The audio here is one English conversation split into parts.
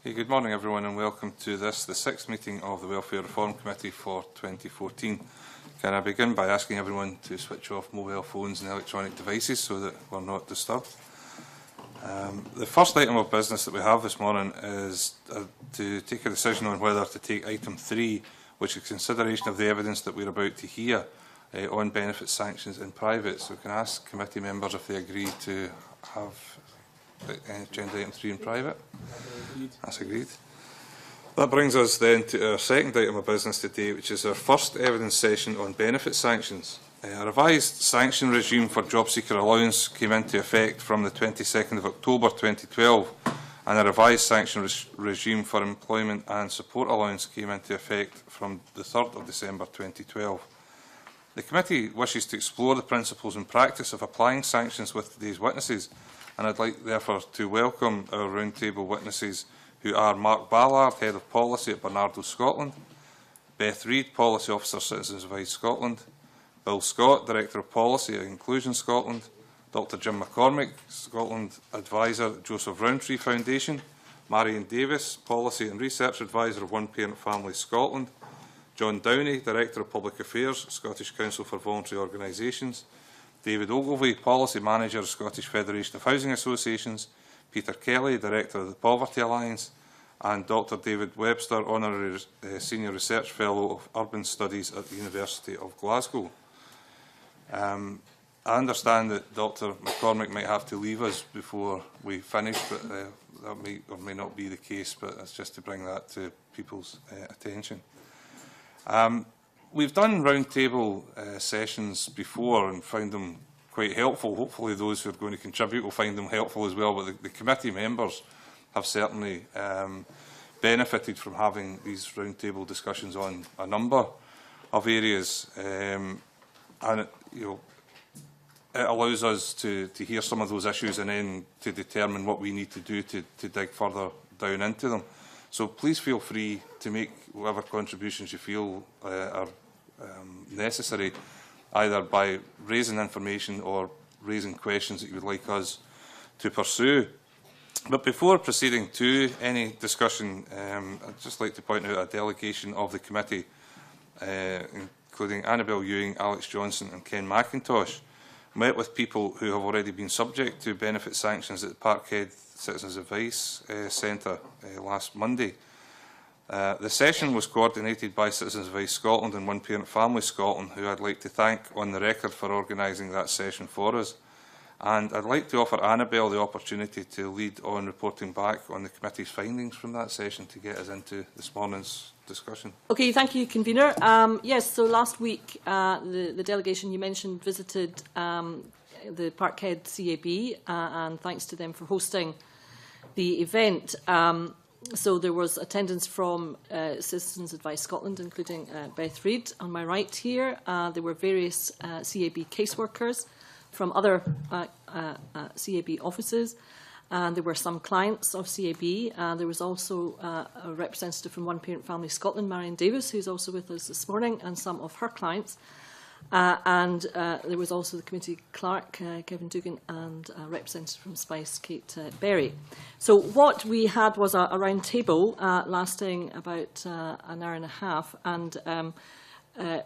Good morning, everyone, and welcome to this, the sixth meeting of the Welfare Reform Committee for 2014. Can I begin by asking everyone to switch off mobile phones and electronic devices so that we're not disturbed? The first item of business that we have this morning is to take a decision on whether to take item 3, which is consideration of the evidence that we're about to hear on benefit sanctions in private. So can I ask committee members if they agree to have agenda item 3 in private? That's agreed. That brings us then to our second item of business today, which is our first evidence session on benefit sanctions. A revised sanction regime for job seeker allowance came into effect from the 22nd of October 2012, and a revised sanction regime for employment and support allowance came into effect from the 3rd of December 2012. The committee wishes to explore the principles and practice of applying sanctions with today's witnesses, and I'd like therefore to welcome our roundtable witnesses, who are Mark Ballard, Head of Policy at Bernardo Scotland, Beth Reid, Policy Officer, Citizens Advice Scotland, Bill Scott, Director of Policy at Inclusion Scotland, Dr Jim McCormick, Scotland Advisor at Joseph Rowntree Foundation, Marion Davis, Policy and Research Advisor of One Parent Family Scotland, John Downey, Director of Public Affairs, Scottish Council for Voluntary Organisations, David Ogilvie, Policy Manager of Scottish Federation of Housing Associations, Peter Kelly, Director of the Poverty Alliance, and Dr David Webster, Honorary Senior Research Fellow of Urban Studies at the University of Glasgow. I understand that Dr McCormick might have to leave us before we finish, but that may or may not be the case, but it's just to bring that to people's attention. We've done roundtable sessions before and found them quite helpful. Hopefully those who are going to contribute will find them helpful as well, but the committee members have certainly benefited from having these roundtable discussions on a number of areas, and it allows us to hear some of those issues and then to determine what we need to do to dig further down into them. So please feel free to make whatever contributions you feel are necessary, either by raising information or raising questions that you would like us to pursue. But before proceeding to any discussion, I'd just like to point out a delegation of the committee, including Annabel Ewing, Alex Johnson and Ken McIntosh, met with people who have already been subject to benefit sanctions at the Parkhead Citizens Advice Centre last Monday. The session was coordinated by Citizens Advice Scotland and One Parent Family Scotland, who I'd like to thank on the record for organising that session for us. And I'd like to offer Annabel the opportunity to lead on reporting back on the committee's findings from that session to get us into this morning's discussion. Okay, thank you, Convener. Yes, so last week the delegation you mentioned visited the Parkhead CAB, and thanks to them for hosting the event. So there was attendance from Citizens Advice Scotland, including Beth Reid on my right here. There were various CAB caseworkers from other CAB offices, and there were some clients of CAB. There was also a representative from One Parent Family Scotland, Marion Davis, who's also with us this morning, and some of her clients. And there was also the committee clerk, Kevin Dugan, and a representative from SPICE, Kate Berry. So what we had was a round table lasting about an hour and a half, and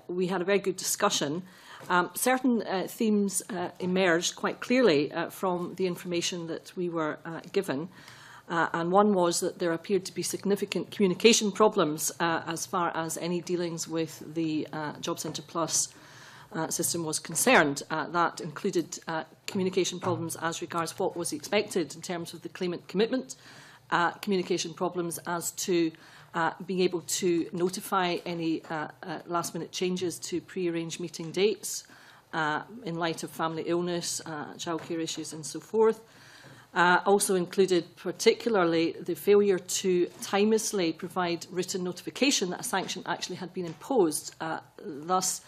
we had a very good discussion. Certain themes emerged quite clearly from the information that we were given. And one was that there appeared to be significant communication problems as far as any dealings with the Job Centre Plus system was concerned. That included communication problems as regards what was expected in terms of the claimant commitment, communication problems as to being able to notify any last-minute changes to pre-arranged meeting dates in light of family illness, childcare issues and so forth. Also included particularly the failure to timelessly provide written notification that a sanction actually had been imposed, thus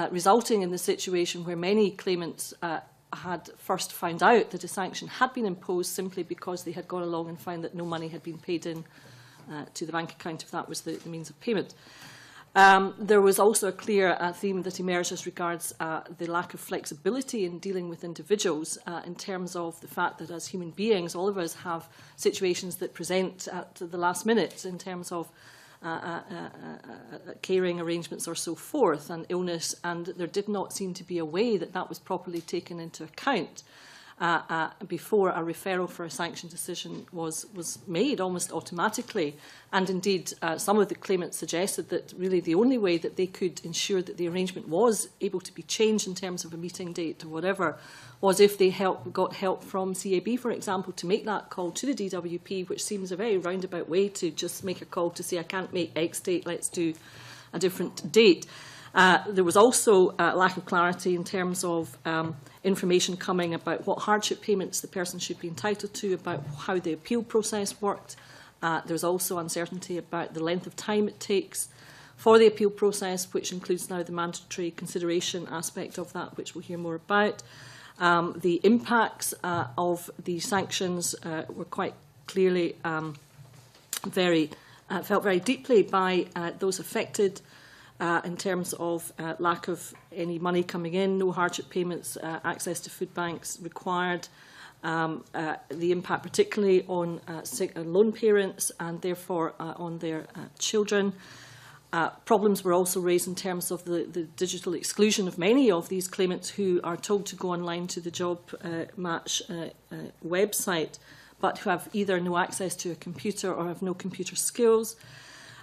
resulting in the situation where many claimants had first found out that a sanction had been imposed simply because they had gone along and found that no money had been paid in to the bank account, if that was the means of payment. There was also a clear theme that emerged as regards the lack of flexibility in dealing with individuals in terms of the fact that as human beings, all of us have situations that present at the last minute in terms of caring arrangements or so forth, and illness, and there did not seem to be a way that that was properly taken into account before a referral for a sanction decision was made almost automatically. And indeed, some of the claimants suggested that really the only way that they could ensure that the arrangement was able to be changed in terms of a meeting date or whatever was if they got help from CAB, for example, to make that call to the DWP, which seems a very roundabout way to just make a call to say, I can't make X date, let's do a different date. There was also a lack of clarity in terms of information coming about what hardship payments the person should be entitled to, about how the appeal process worked. There was also uncertainty about the length of time it takes for the appeal process, which includes now the mandatory consideration aspect of that, which we'll hear more about. The impacts of the sanctions were quite clearly felt very deeply by those affected in terms of lack of any money coming in, no hardship payments, access to food banks required, the impact particularly on lone parents and therefore on their children. Problems were also raised in terms of the digital exclusion of many of these claimants who are told to go online to the Job Match website, but who have either no access to a computer or have no computer skills.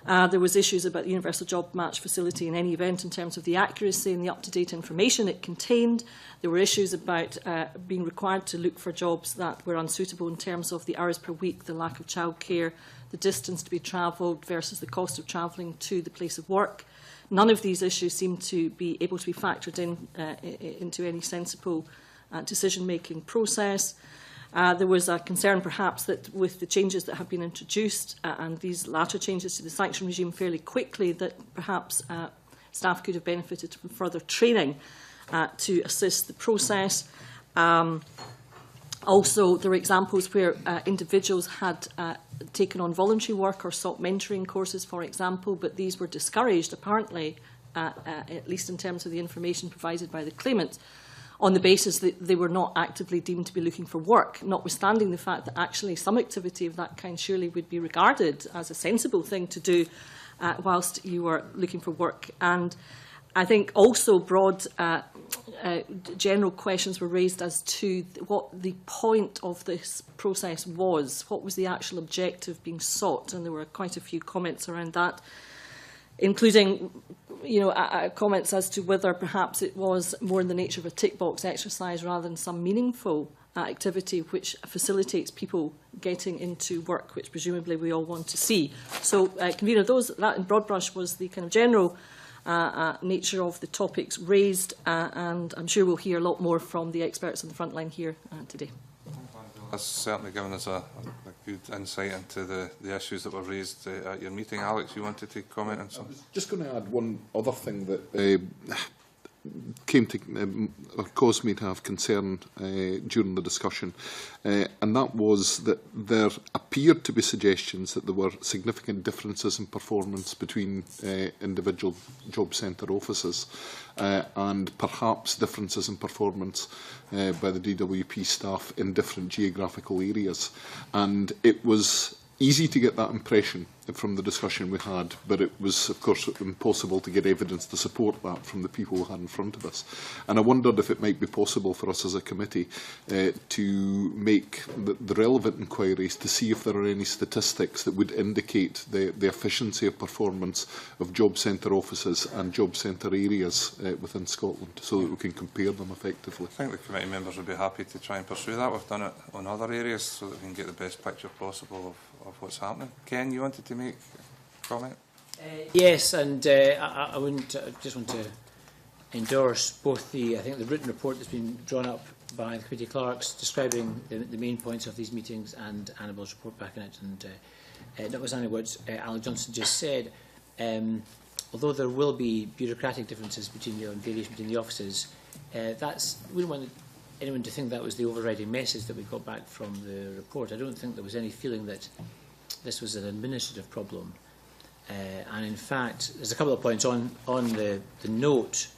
There was issues about the Universal Job Match facility in any event in terms of the accuracy and the up-to-date information it contained. There were issues about being required to look for jobs that were unsuitable in terms of the hours per week, the lack of childcare, the distance to be travelled versus the cost of travelling to the place of work. None of these issues seem to be able to be factored into any sensible decision-making process. There was a concern perhaps that with the changes that have been introduced and these latter changes to the sanction regime fairly quickly, that perhaps staff could have benefited from further training to assist the process. Also, there were examples where individuals had taken on voluntary work or sought mentoring courses, for example, but these were discouraged, apparently, at least in terms of the information provided by the claimants, on the basis that they were not actively deemed to be looking for work, notwithstanding the fact that actually some activity of that kind surely would be regarded as a sensible thing to do whilst you were looking for work. And I think also broad general questions were raised as to what the point of this process was. What was the actual objective being sought? And there were quite a few comments around that, including comments as to whether perhaps it was more in the nature of a tick box exercise rather than some meaningful activity which facilitates people getting into work, which presumably we all want to see. So, Convener, that in broad brush was the kind of general nature of the topics raised, and I'm sure we'll hear a lot more from the experts on the front line here today. That's certainly given us a good insight into the issues that were raised at your meeting. Alex, you wanted to comment on something? I was just going to add one other thing that caused me to have concern during the discussion, and that was that there appeared to be suggestions that there were significant differences in performance between individual job centre offices and perhaps differences in performance by the DWP staff in different geographical areas. And it was easy to get that impression from the discussion we had, but it was, of course, impossible to get evidence to support that from the people we had in front of us. And I wondered if it might be possible for us as a committee to make the relevant inquiries to see if there are any statistics that would indicate the efficiency of performance of job centre offices and job centre areas within Scotland, so that we can compare them effectively. I think the committee members would be happy to try and pursue that. We've done it on other areas so that we can get the best picture possible of what's happening. Ken, you wanted to make a comment? Yes, and I just want to endorse both I think the written report that's been drawn up by the committee clerks describing the main points of these meetings and Annabelle's report back in it. And notwithstanding what Alan Johnson just said, although there will be bureaucratic differences between and variation between the offices, we don't want anyone to think that was the overriding message that we got back from the report. I don't think there was any feeling that this was an administrative problem. and in fact, there's a couple of points on the note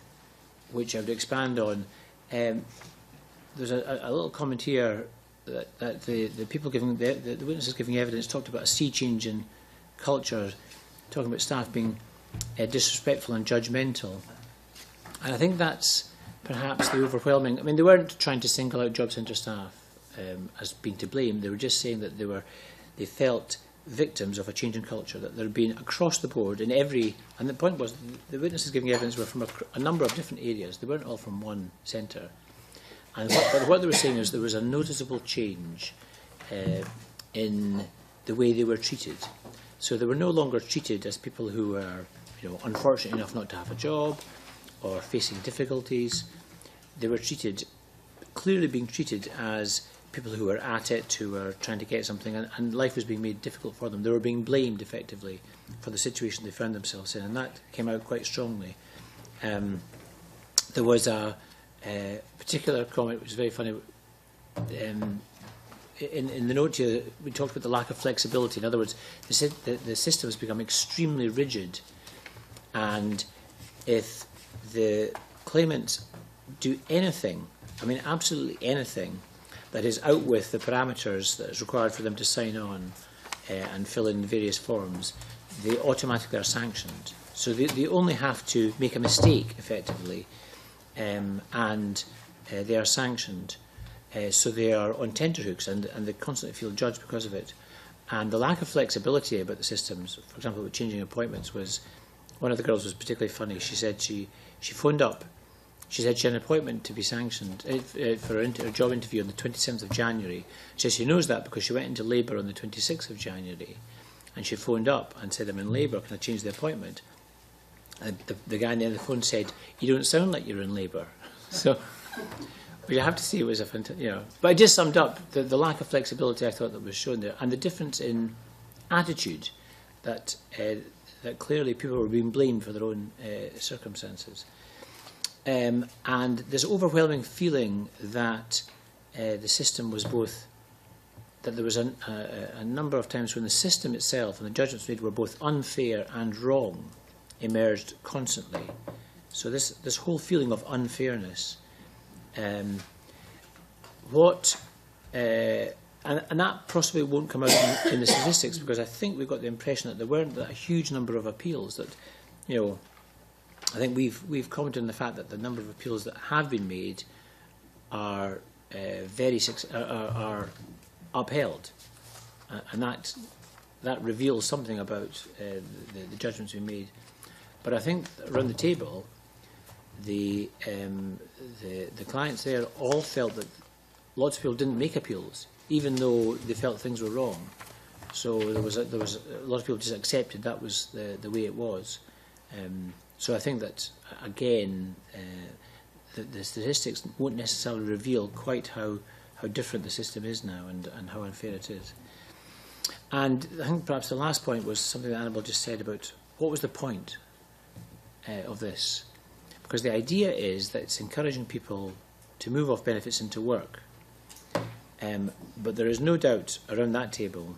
which I would expand on. There's a little comment here that the people giving the witnesses giving evidence talked about a sea change in culture, talking about staff being disrespectful and judgmental, and I think that's perhaps the overwhelming. I mean, they weren't trying to single out job centre staff as being to blame. They were just saying that they felt victims of a change in culture, that there had been across the board in every, and the point was the witnesses giving evidence were from a number of different areas. They weren't all from one centre. And what they were saying is there was a noticeable change in the way they were treated. So they were no longer treated as people who were, unfortunate enough not to have a job or facing difficulties. They were clearly being treated as people who were at it, who were trying to get something, and life was being made difficult for them. They were being blamed, effectively, for the situation they found themselves in, and that came out quite strongly. There was a particular comment which was very funny. In the note here, we talked about the lack of flexibility. In other words, the system has become extremely rigid, and if the claimants do anything, I mean absolutely anything, that is out with the parameters that is required for them to sign on and fill in various forms, they automatically are sanctioned. So they only have to make a mistake, effectively, and they are sanctioned. So they are on tenterhooks, and they constantly feel judged because of it. And the lack of flexibility about the systems, for example, with changing appointments, was, one of the girls was particularly funny. She said she phoned up. She said she had an appointment to be sanctioned for a job interview on the 27th of January. She said she knows that because she went into labour on the 26th of January. And she phoned up and said, I'm in labour, can I change the appointment? And the guy on the end of the phone said, you don't sound like you're in labour. So, but you have to see it was a fantastic, But it just summed up the lack of flexibility I thought that was shown there, and the difference in attitude that clearly people were being blamed for their own circumstances. And this overwhelming feeling that the system was both, that there was a number of times when the system itself and the judgments made were both unfair and wrong, emerged constantly. So this whole feeling of unfairness, and that possibly won't come out in the statistics, because I think we've got the impression that there weren't a huge number of appeals. That, I think we've commented on the fact that the number of appeals that have been made are are upheld, and that reveals something about the judgments we made. But I think around the table, the clients there all felt that lots of people didn't make appeals, even though they felt things were wrong. So there was a lot of people just accepted that was the way it was. So I think that, again, the statistics won't necessarily reveal quite how different the system is now and how unfair it is. And I think perhaps the last point was something that Annabel just said about what was the point of this. Because the idea is that it's encouraging people to move off benefits into work. But there is no doubt around that table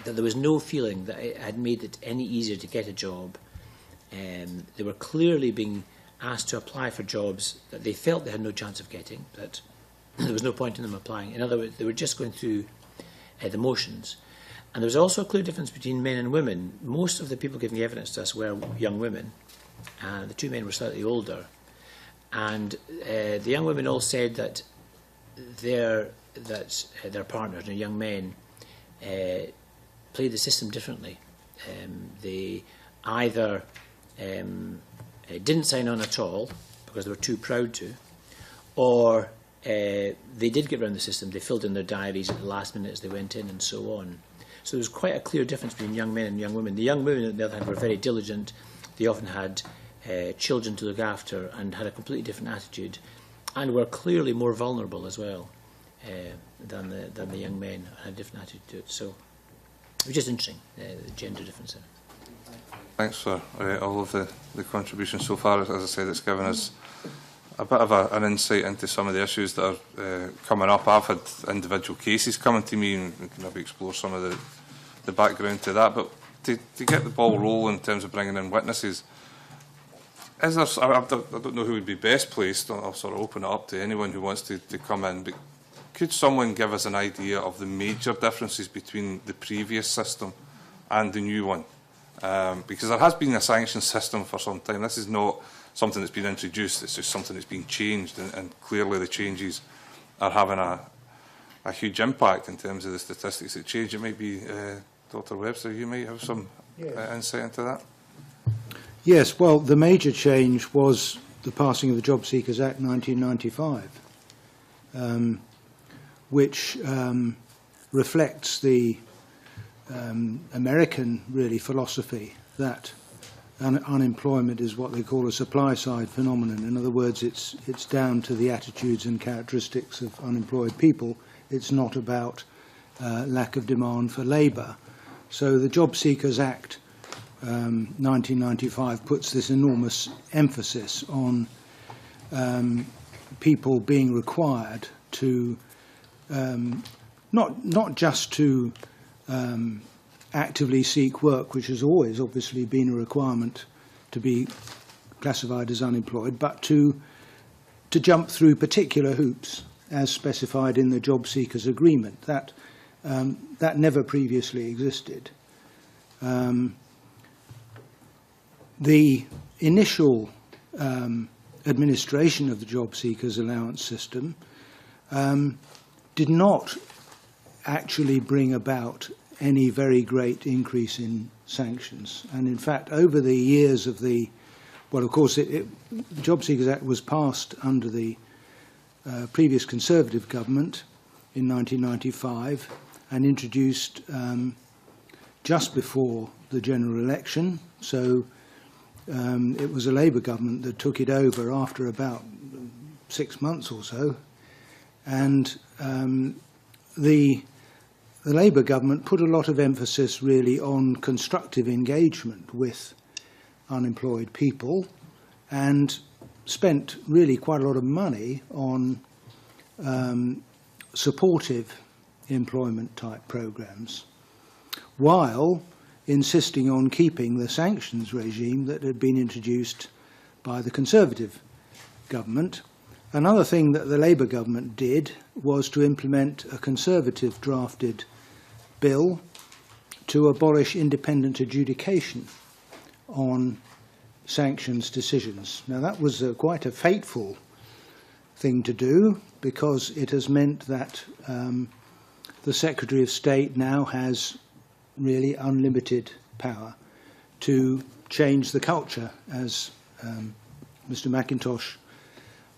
that there was no feeling that it had made it any easier to get a job. They were clearly being asked to apply for jobs that they felt they had no chance of getting, that there was no point in them applying. In other words, they were just going through the motions. And there was also a clear difference between men and women. Most of the people giving evidence to us were young women. The two men were slightly older. And the young women all said that their partners, their young men, played the system differently. They either didn't sign on at all because they were too proud to, or they did get around the system. They filled in their diaries at the last minute as they went in and so on. So there was quite a clear difference between young men and young women. The young women, on the other hand, were very diligent. They often had children to look after and had a completely different attitude, and were clearly more vulnerable as well than the young men, and had a different attitude to it. So it was just interesting, the gender difference there. Thanks for all of the contributions so far. As I said, it's given us a bit of an insight into some of the issues that are coming up. I've had individual cases coming to me, and we can maybe explore some of the background to that. But to get the ball rolling in terms of bringing in witnesses, is there, I don't know who would be best placed, I'll sort of open it up to anyone who wants to come in, but could someone give us an idea of the major differences between the previous system and the new one? Because there has been a sanctions system for some time. This is not something that's been introduced, it's just something that's been changed, and clearly the changes are having a huge impact in terms of the statistics that change. It might be, Dr. Webster, you might have some insight into that. Yes, well, the major change was the passing of the Job Seekers Act 1995, which reflects the American, really, philosophy that unemployment is what they call a supply-side phenomenon. In other words, it's down to the attitudes and characteristics of unemployed people. It's not about lack of demand for labour. So the Job Seekers Act 1995 puts this enormous emphasis on people being required to not just to actively seek work, which has always obviously been a requirement to be classified as unemployed, but to jump through particular hoops as specified in the Job Seekers Agreement. That never previously existed. The initial administration of the Job Seekers Allowance system did not actually bring about any very great increase in sanctions. And in fact, over the years of the, well, of course, the Job Seekers Act was passed under the previous Conservative government in 1995 and introduced just before the general election. So it was a Labour government that took it over after about 6 months or so. And the Labour government put a lot of emphasis really on constructive engagement with unemployed people and spent really quite a lot of money on supportive employment type programs, while insisting on keeping the sanctions regime that had been introduced by the Conservative government. Another thing that the Labour government did was to implement a Conservative drafted bill to abolish independent adjudication on sanctions decisions. Now that was quite a fateful thing to do, because it has meant that the Secretary of State now has really unlimited power to change the culture, as Mr. McIntosh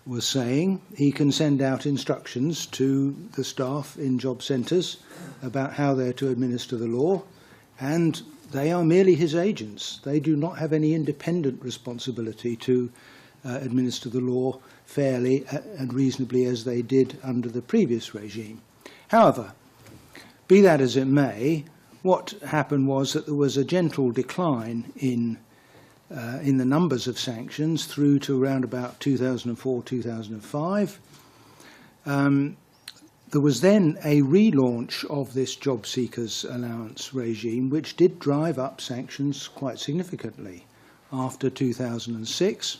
was saying. He can send out instructions to the staff in job centres about how they're to administer the law, and they are merely his agents. They do not have any independent responsibility to administer the law fairly and reasonably as they did under the previous regime. However, be that as it may, what happened was that there was a gentle decline in the numbers of sanctions through to around about 2004-2005. There was then a relaunch of this job seekers allowance regime, which did drive up sanctions quite significantly after 2006.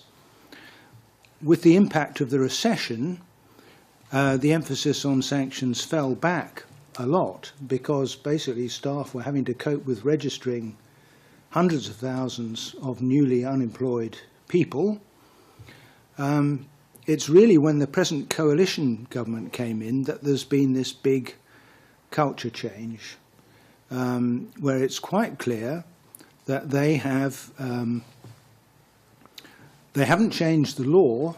With the impact of the recession, the emphasis on sanctions fell back a lot, because basically staff were having to cope with registering hundreds of thousands of newly unemployed people. It's really when the present coalition government came in that there's been this big culture change, where it's quite clear that they haven't changed the law,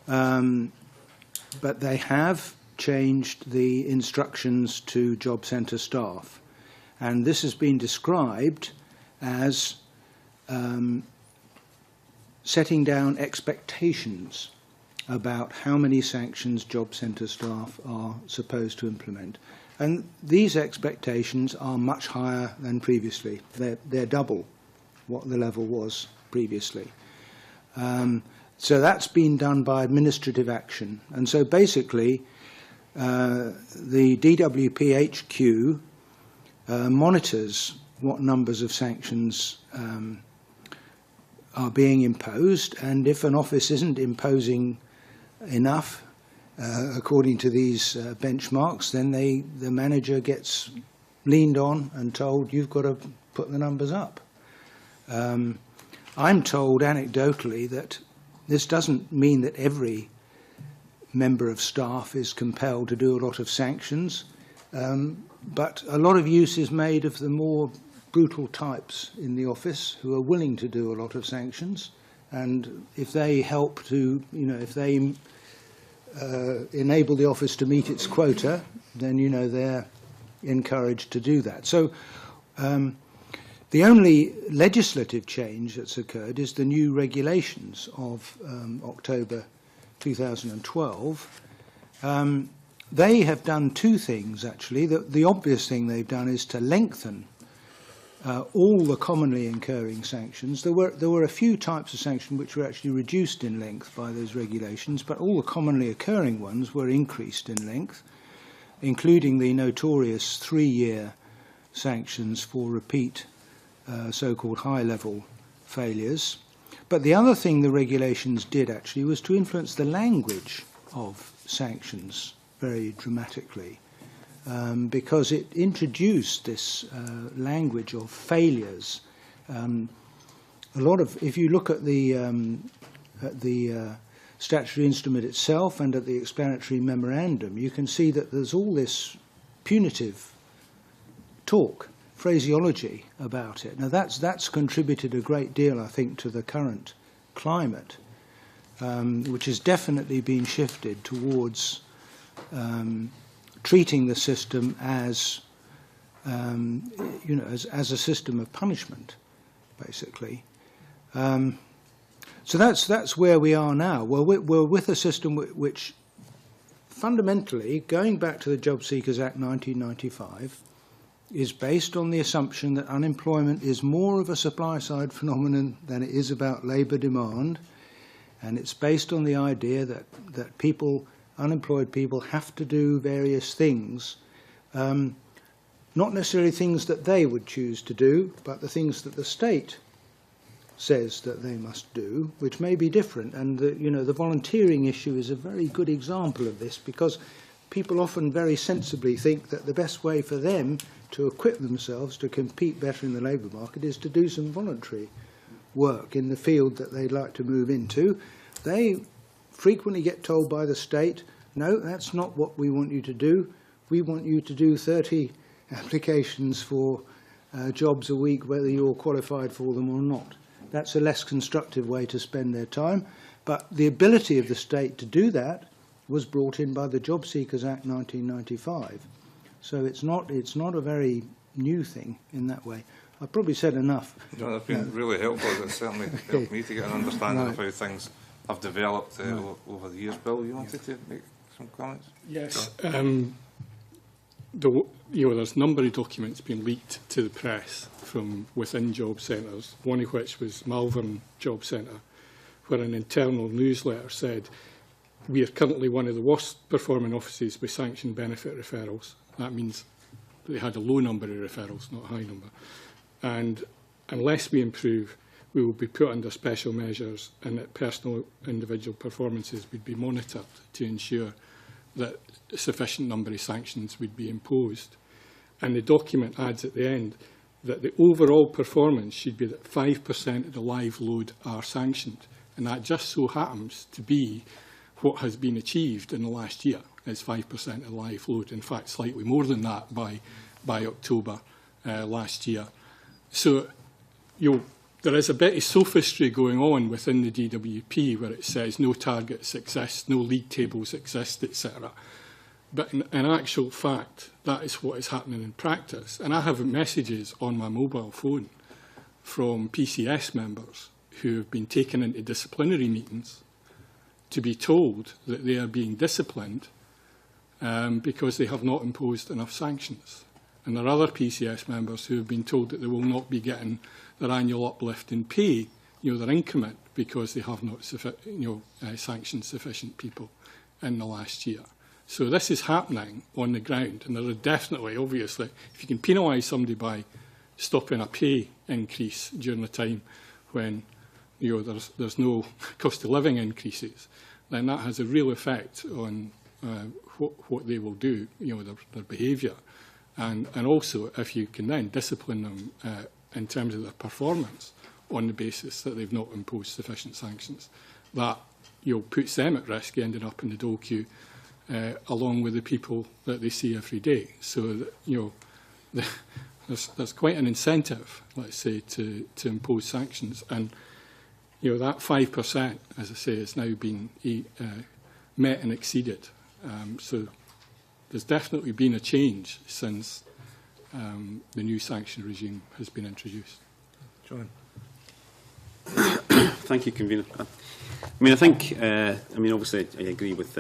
but they have changed the instructions to job centre staff. And this has been described as setting down expectations about how many sanctions job centre staff are supposed to implement. And these expectations are much higher than previously. They're double what the level was previously. So that's been done by administrative action. And so basically, the DWP HQ monitors what numbers of sanctions are being imposed, and if an office isn't imposing enough according to these benchmarks, then the manager gets leaned on and told, you've got to put the numbers up. I'm told anecdotally that this doesn't mean that every member of staff is compelled to do a lot of sanctions, but a lot of use is made of the more brutal types in the office who are willing to do a lot of sanctions, and if they help to, if they enable the office to meet its quota, then they're encouraged to do that. So the only legislative change that's occurred is the new regulations of October 2012. They have done two things, actually. The obvious thing they've done is to lengthen all the commonly incurring sanctions. There were a few types of sanction which were actually reduced in length by those regulations, but all the commonly occurring ones were increased in length, including the notorious 3-year sanctions for repeat so-called high-level failures. But the other thing the regulations did actually was to influence the language of sanctions very dramatically, because it introduced this language of failures. If you look at the statutory instrument itself and at the explanatory memorandum, you can see that there's all this punitive talk, phraseology about it. Now that's contributed a great deal, I think, to the current climate, which has definitely been shifted towards treating the system as as a system of punishment, basically. So that's where we are now. We're with a system which fundamentally, going back to the Job Seekers Act 1995, is based on the assumption that unemployment is more of a supply-side phenomenon than it is about labour demand, and it's based on the idea that unemployed people have to do various things, not necessarily things that they would choose to do, but the things that the state says that they must do, which may be different. And the volunteering issue is a very good example of this, because people often very sensibly think that the best way for them to equip themselves to compete better in the labour market is to do some voluntary work in the field that they'd like to move into. They frequently get told by the state, no, that's not what we want you to do. We want you to do 30 applications for jobs a week, whether you're qualified for them or not. That's a less constructive way to spend their time. But the ability of the state to do that was brought in by the Job Seekers Act 1995. So it's not a very new thing in that way. I've probably said enough. No, that's been really helpful. It's certainly helped me to get an understanding of how things have developed over the years. Bill, you wanted to make some comments? Yes. There's a number of documents being leaked to the press from within job centres, one of which was Malvern Job Centre, where an internal newsletter said, we are currently one of the worst performing offices with sanctioned benefit referrals. That means they had a low number of referrals, not a high number. And unless we improve, we will be put under special measures, and that personal individual performances would be monitored to ensure that a sufficient number of sanctions would be imposed. And the document adds at the end that the overall performance should be that 5% of the live load are sanctioned. And that just so happens to be what has been achieved in the last year, is 5% of the live load. In fact, slightly more than that by October last year. So there is a bit of sophistry going on within the DWP where it says no targets exist, no league tables exist, etc. But in actual fact, that is what is happening in practice. And I have messages on my mobile phone from PCS members who have been taken into disciplinary meetings to be told that they are being disciplined because they have not imposed enough sanctions. And there are other PCS members who have been told that they will not be getting their annual uplift in pay, their increment, because they have not sanctioned sufficient people in the last year. So this is happening on the ground, and there are definitely, obviously, if you can penalise somebody by stopping a pay increase during a time when there's no cost of living increases, then that has a real effect on what they will do, their behaviour. And also, if you can then discipline them in terms of their performance on the basis that they've not imposed sufficient sanctions, that puts them at risk ending up in the dole queue along with the people that they see every day. So that, there's quite an incentive, let's say, to impose sanctions. And that 5%, as I say, has now been met and exceeded. So there's definitely been a change since the new sanction regime has been introduced. John. Thank you, Convener. I think, obviously, I agree with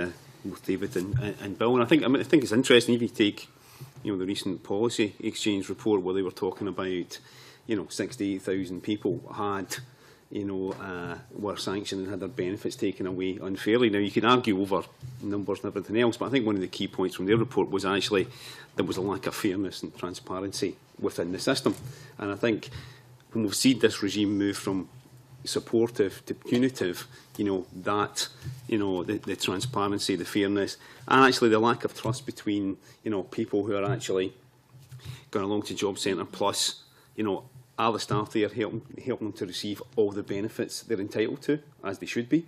David and Bill, and I think it's interesting if you take, the recent policy exchange report where they were talking about, 68,000 people had, were sanctioned and had their benefits taken away unfairly. Now, you can argue over numbers and everything else, but I think one of the key points from their report was actually there was a lack of fairness and transparency within the system. And I think when we've seen this regime move from supportive to punitive, the transparency, the fairness, and actually the lack of trust between, people who are actually going along to Job Centre plus, are the staff there helping them to receive all the benefits they're entitled to, as they should be?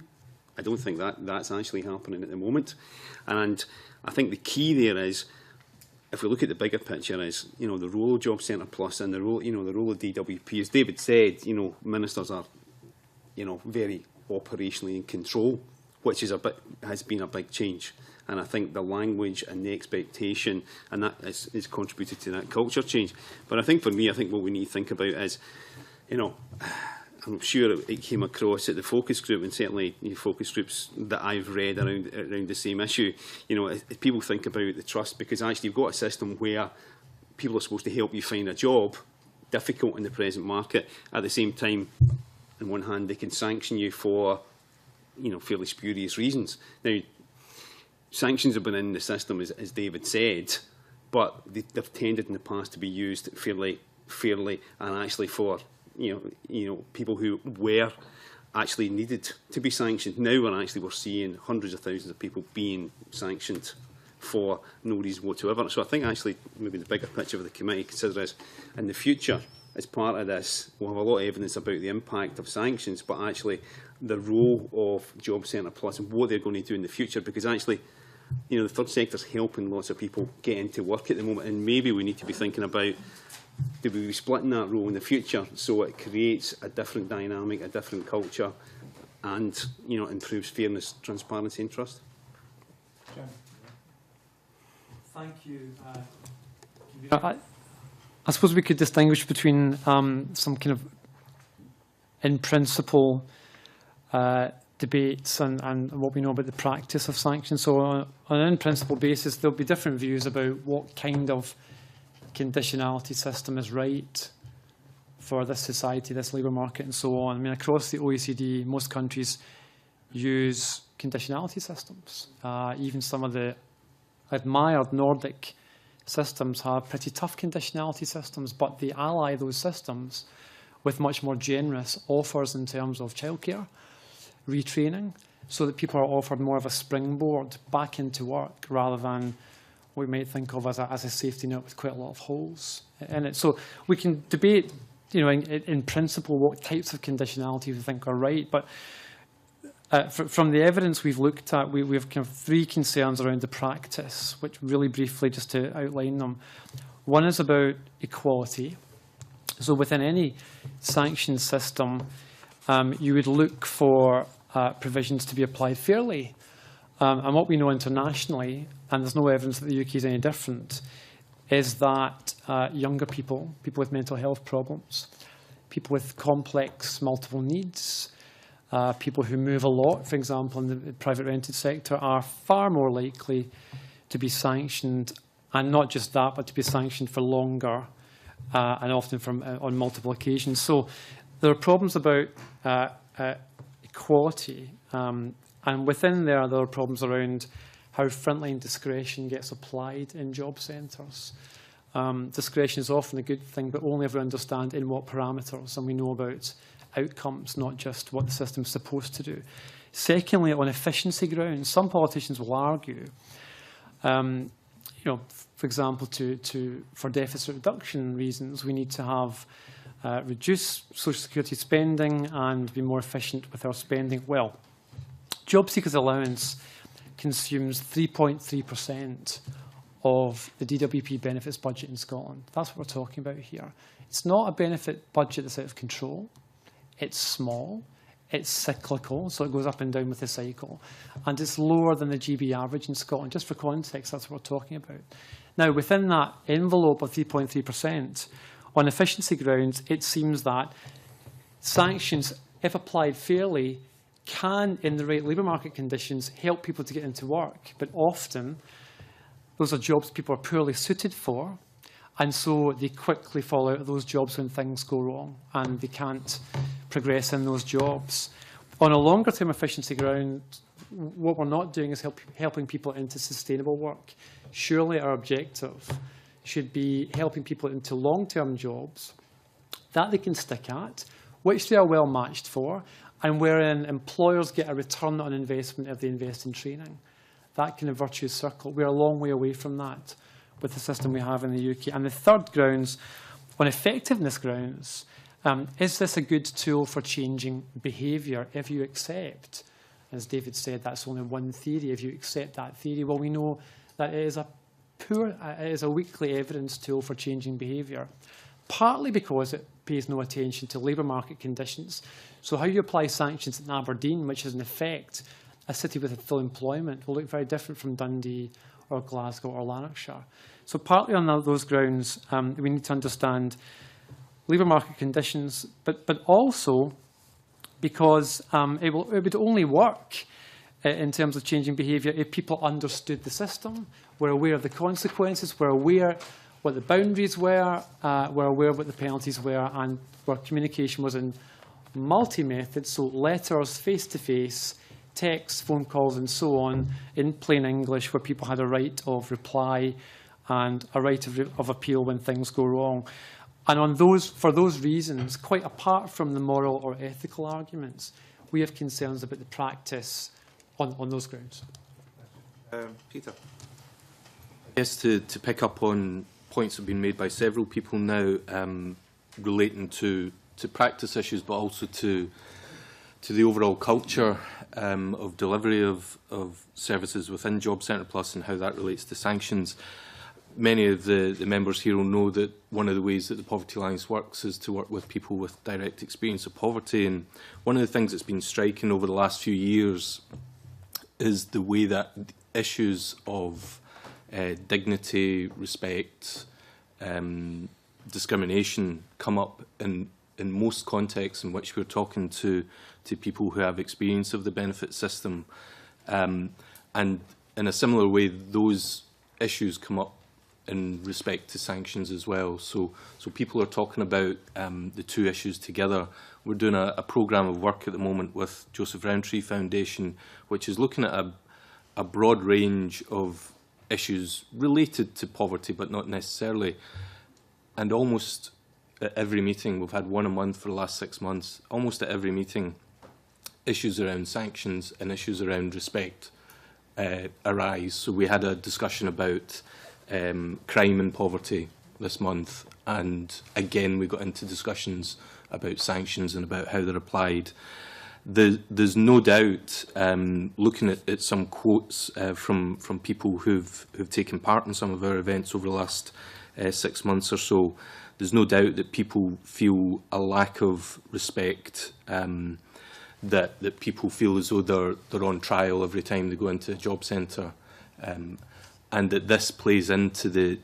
I don't think that's actually happening at the moment. And I think the key there is, if we look at the bigger picture, is the role of Job Centre Plus and the role of DWP. As David said, ministers are very operationally in control, which is has been a big change. And I think the language and the expectation, and that is contributed to that culture change. But I think for me, what we need to think about is, I'm sure it came across at the focus group, and certainly focus groups that I've read around the same issue. If people think about the trust, because actually you've got a system where people are supposed to help you find a job, difficult in the present market. At the same time, on one hand, they can sanction you for, fairly spurious reasons. Now, sanctions have been in the system, as David said, but they've tended in the past to be used fairly, and actually for people who were actually needed to be sanctioned. Now we're seeing hundreds of thousands of people being sanctioned for no reason whatsoever. So I think actually maybe the bigger picture of the committee consider is, in the future, as part of this, we'll have a lot of evidence about the impact of sanctions, but actually the role of Job Centre Plus and what they're going to do in the future, because actually, the third sector is helping lots of people get into work at the moment, and maybe we need to be thinking about, do we be splitting that role in the future so it creates a different dynamic, a different culture, and improves fairness, transparency and trust? Thank you. I suppose we could distinguish between some kind of in principle debates and what we know about the practice of sanctions. So on an in principle basis, there'll be different views about what kind of conditionality system is right for this society, this labour market and so on. I mean, across the OECD, most countries use conditionality systems. Even some of the admired Nordic systems have pretty tough conditionality systems, but they ally those systems with much more generous offers in terms of childcare, retraining, so that people are offered more of a springboard back into work rather than what we might think of as a safety net with quite a lot of holes in it. So we can debate, in principle, what types of conditionality we think are right, but from the evidence we've looked at, we have kind of three concerns around the practice, which really briefly, just to outline them. One is about equality. So within any sanctions system, you would look for provisions to be applied fairly. And what we know internationally, and there's no evidence that the UK is any different, is that younger people with mental health problems, people with complex multiple needs, people who move a lot, for example, in the private rented sector, are far more likely to be sanctioned, and not just that, but to be sanctioned for longer, and often on multiple occasions. So there are problems about equality, and within there are problems around how frontline discretion gets applied in job centres. discretion is often a good thing, but only if we understand in what parameters and we know about outcomes, not just what the system is supposed to do. Secondly, on efficiency grounds, some politicians will argue, for example, for deficit reduction reasons, we need to have reduce social security spending and be more efficient with our spending. Well, job seekers allowance consumes 3.3% of the DWP benefits budget in Scotland. That's what we're talking about here. It's not a benefit budget that's out of control. It's small. It's cyclical, so it goes up and down with the cycle. And it's lower than the GB average in Scotland. Just for context, that's what we're talking about. Now, within that envelope of 3.3%, on efficiency grounds, it seems that sanctions, if applied fairly, can, in the right labour market conditions, help people to get into work. But often, those are jobs people are poorly suited for, and so they quickly fall out of those jobs when things go wrong, and they can't progress in those jobs. On a longer-term efficiency ground, what we're not doing is helping people into sustainable work. Surely our objective should be helping people into long-term jobs that they can stick at, which they are well matched for, and wherein employers get a return on investment if they invest in training. That kind of virtuous circle. We're a long way away from that with the system we have in the UK. And the third grounds, on effectiveness grounds, is this a good tool for changing behaviour if you accept, as David said, that's only one theory, if you accept that theory? Well, we know that it is a weakly evidence tool for changing behaviour, partly because it pays no attention to labour market conditions. So how you apply sanctions in Aberdeen, which is in effect a city with full employment, will look very different from Dundee or Glasgow or Lanarkshire. So partly on those grounds, we need to understand labour market conditions, but also because it would only work in terms of changing behaviour if people understood the system, were aware of the consequences, were aware what the boundaries were aware of what the penalties were, and where communication was in multi-method, so letters, face-to-face, texts, phone calls and so on, in plain English, where people had a right of reply and a right of appeal when things go wrong. And for those reasons, quite apart from the moral or ethical arguments, we have concerns about the practice on those grounds. Peter. Yes, to pick up on points that have been made by several people now relating to practice issues, but also to the overall culture of delivery of services within Job Centre Plus and how that relates to sanctions. Many of the members here will know that one of the ways that the Poverty Alliance works is to work with people with direct experience of poverty. And one of the things that's been striking over the last few years is the way that issues of dignity, respect, discrimination come up in most contexts in which we're talking to people who have experience of the benefit system. And in a similar way, those issues come up in respect to sanctions as well. So people are talking about the two issues together. We're doing a programme of work at the moment with Joseph Rowntree Foundation, which is looking at a broad range of issues related to poverty, but not necessarily. And almost at every meeting, we've had one a month for the last 6 months, almost at every meeting, issues around sanctions and issues around respect arise. So we had a discussion about crime and poverty this month, and again we got into discussions about sanctions and about how they're applied. There's no doubt, looking at some quotes from people who've taken part in some of our events over the last 6 months or so, there's no doubt that people feel a lack of respect, that people feel as though they're on trial every time they go into a job centre, and that this plays into the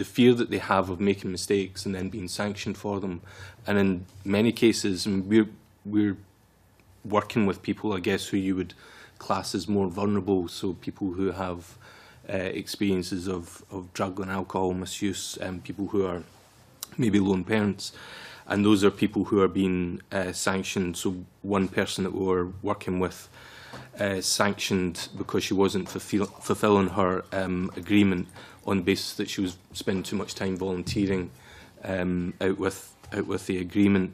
fear that they have of making mistakes and then being sanctioned for them. And in many cases, we're working with people, I guess, who you would class as more vulnerable, so people who have experiences of drug and alcohol misuse, and people who are maybe lone parents. And those are people who are being sanctioned. So one person that we were working with sanctioned because she wasn't fulfilling her agreement on the basis that she was spending too much time volunteering out with the agreement.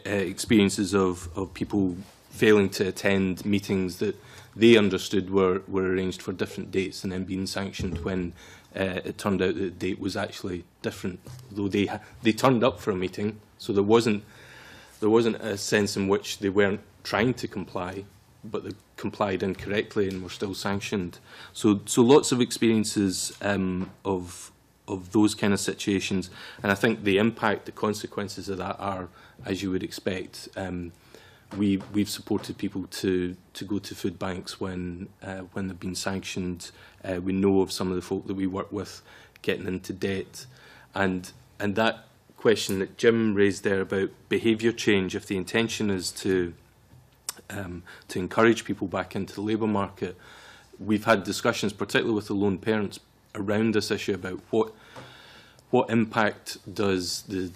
Experiences of people failing to attend meetings that they understood were arranged for different dates and then being sanctioned when it turned out that the date was actually different, though they turned up for a meeting, so there wasn't a sense in which they weren't trying to comply, but they complied incorrectly and were still sanctioned. So lots of experiences of those kind of situations, and I think the impact, the consequences of that are, as you would expect. We've supported people to go to food banks when they've been sanctioned. We know of some of the folk that we work with getting into debt, and that question that Jim raised there about behaviour change. If the intention is to encourage people back into the labour market, we've had discussions, particularly with the lone parents, around this issue about what impact does the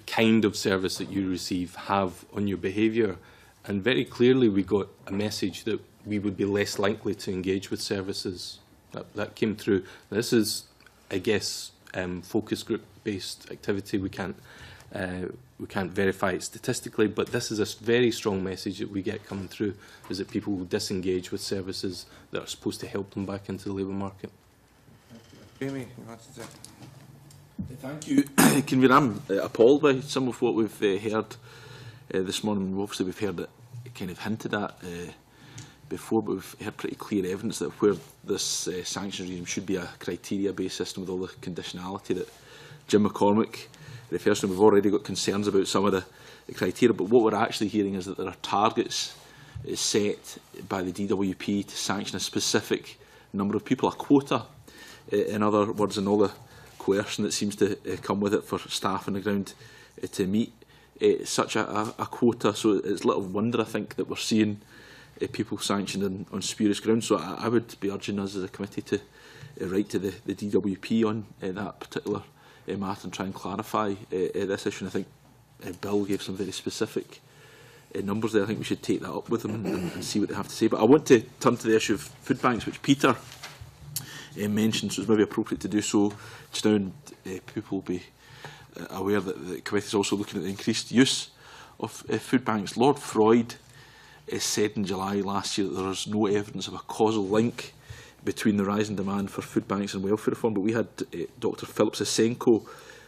kind of service that you receive have on your behaviour. And very clearly we got a message that we would be less likely to engage with services. That came through. This is, I guess, focus group based activity. We can't verify it statistically, but this is a very strong message that we get coming through, is that people will disengage with services that are supposed to help them back into the labour market. Jamie, you wanted to... Thank you, Convener. I'm appalled by some of what we've heard this morning. Obviously, we've heard it kind of hinted at before, but we've heard pretty clear evidence that where this sanctions regime should be a criteria-based system with all the conditionality that Jim McCormick refers to. We've already got concerns about some of the criteria, but what we're actually hearing is that there are targets set by the DWP to sanction a specific number of people, a quota, in other words, and all the coercion that seems to come with it for staff on the ground to meet such a quota. So it's little wonder, I think, that we're seeing people sanctioned on spurious grounds. So I would be urging us as a committee to write to the DWP on that particular matter and try and clarify this issue. And I think Bill gave some very specific numbers there. I think we should take that up with them and see what they have to say. But I want to turn to the issue of food banks, which Peter mentioned, so it's maybe appropriate to do so just now, and people will be aware that the committee is also looking at the increased use of food banks. Lord Freud said in July last year that there is no evidence of a causal link between the rise in demand for food banks and welfare reform, but we had Dr Philip Sisenko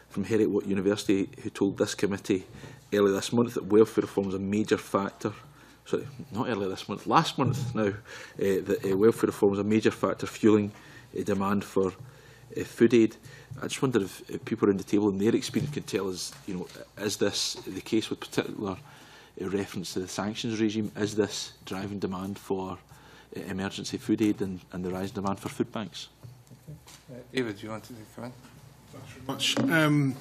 from Heriot-Watt University who told this committee earlier this month that welfare reform is a major factor. Sorry, not earlier this month, last month now, that welfare reform is a major factor fueling demand for food aid. I just wonder if people around the table in their experience can tell us, is this the case with particular reference to the sanctions regime? Is this driving demand for emergency food aid and the rise in demand for food banks? David, do you want to come in? Thanks very much.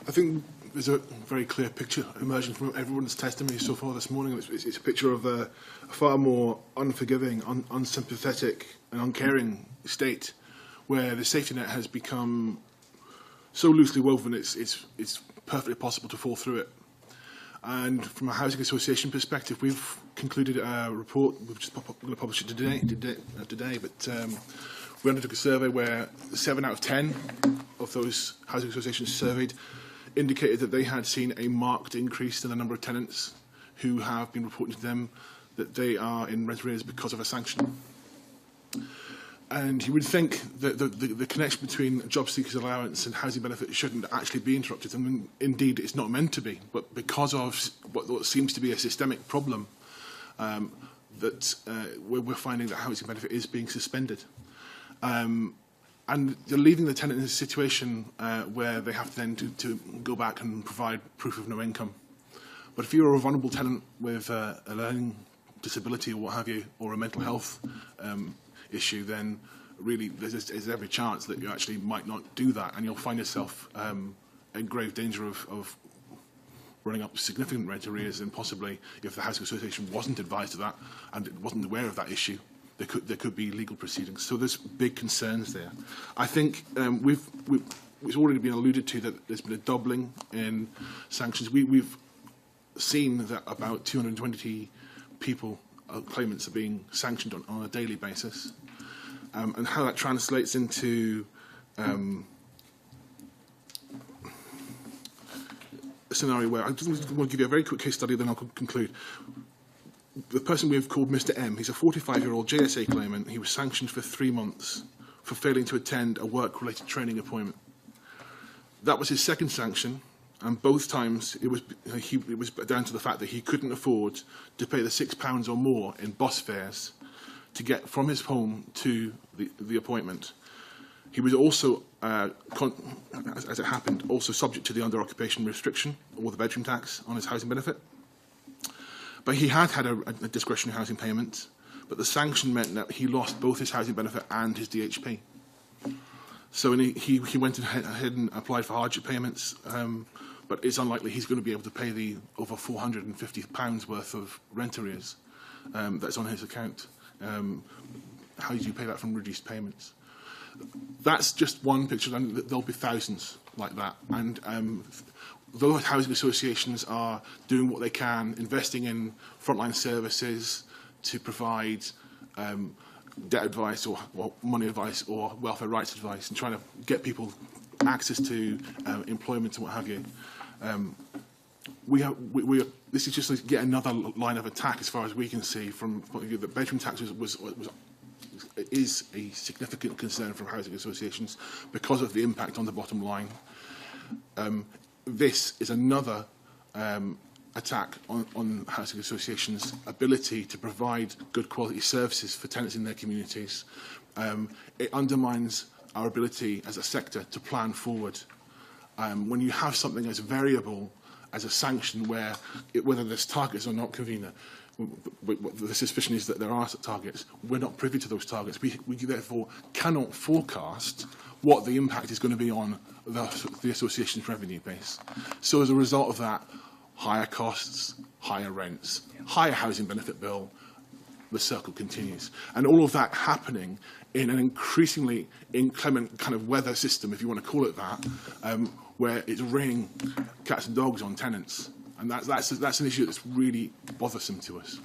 I think there's a very clear picture emerging from everyone's testimony so far this morning. It's a picture of a far more unforgiving, unsympathetic and uncaring state where the safety net has become so loosely woven it's perfectly possible to fall through it. And from a housing association perspective, we've concluded a report. We're just going to publish it today, but we undertook a survey where 7 out of 10 of those housing associations surveyed indicated that they had seen a marked increase in the number of tenants who have been reporting to them that they are in rent arrears because of a sanction. And you would think that the connection between job seekers allowance and housing benefit shouldn't actually be interrupted. And indeed, it's not meant to be. But because of what seems to be a systemic problem, that we're finding that housing benefit is being suspended. And you're leaving the tenant in a situation where they have to then to go back and provide proof of no income. But if you're a vulnerable tenant with a learning disability or what have you, or a mental health issue, then really there's every chance that you actually might not do that, and you'll find yourself in grave danger of running up significant rent arrears, and possibly, if the housing association wasn't advised of that and wasn't aware of that issue, there could be legal proceedings. So there's big concerns there. I think it's already been alluded to that there's been a doubling in sanctions. We've seen that about 220 people, claimants, are being sanctioned on a daily basis. and how that translates into a scenario where I just want to give you a very quick case study, then I'll conclude. The person we've called Mr. M, he's a 45-year-old JSA claimant. He was sanctioned for 3 months for failing to attend a work-related training appointment. That was his second sanction, and both times it was down to the fact that he couldn't afford to pay the £6 or more in bus fares to get from his home to the appointment. He was also, as it happened, also subject to the under-occupation restriction or the bedroom tax on his housing benefit. But he had a discretionary housing payment, but the sanction meant that he lost both his housing benefit and his DHP. So he went ahead and applied for hardship payments, but it's unlikely he's going to be able to pay the over £450 worth of rent arrears that's on his account. How do you pay that from reduced payments? That's just one picture, and there'll be thousands like that. And those housing associations are doing what they can, investing in frontline services to provide debt advice or money advice or welfare rights advice, and trying to get people access to employment and what have you. This is just yet another line of attack, as far as we can see, from the point of view that bedroom tax is a significant concern from housing associations because of the impact on the bottom line. This is another attack on housing associations' ability to provide good quality services for tenants in their communities. It undermines our ability as a sector to plan forward. When you have something as variable as a sanction, where whether there's targets or not, convener, the suspicion is that there are targets. We're not privy to those targets. We therefore cannot forecast what the impact is going to be on the association's revenue base. So as a result of that, higher costs, higher rents, higher housing benefit bill, the circle continues. And all of that happening in an increasingly inclement kind of weather system, if you want to call it that, where it's raining cats and dogs on tenants. And that's an issue that's really bothersome to us.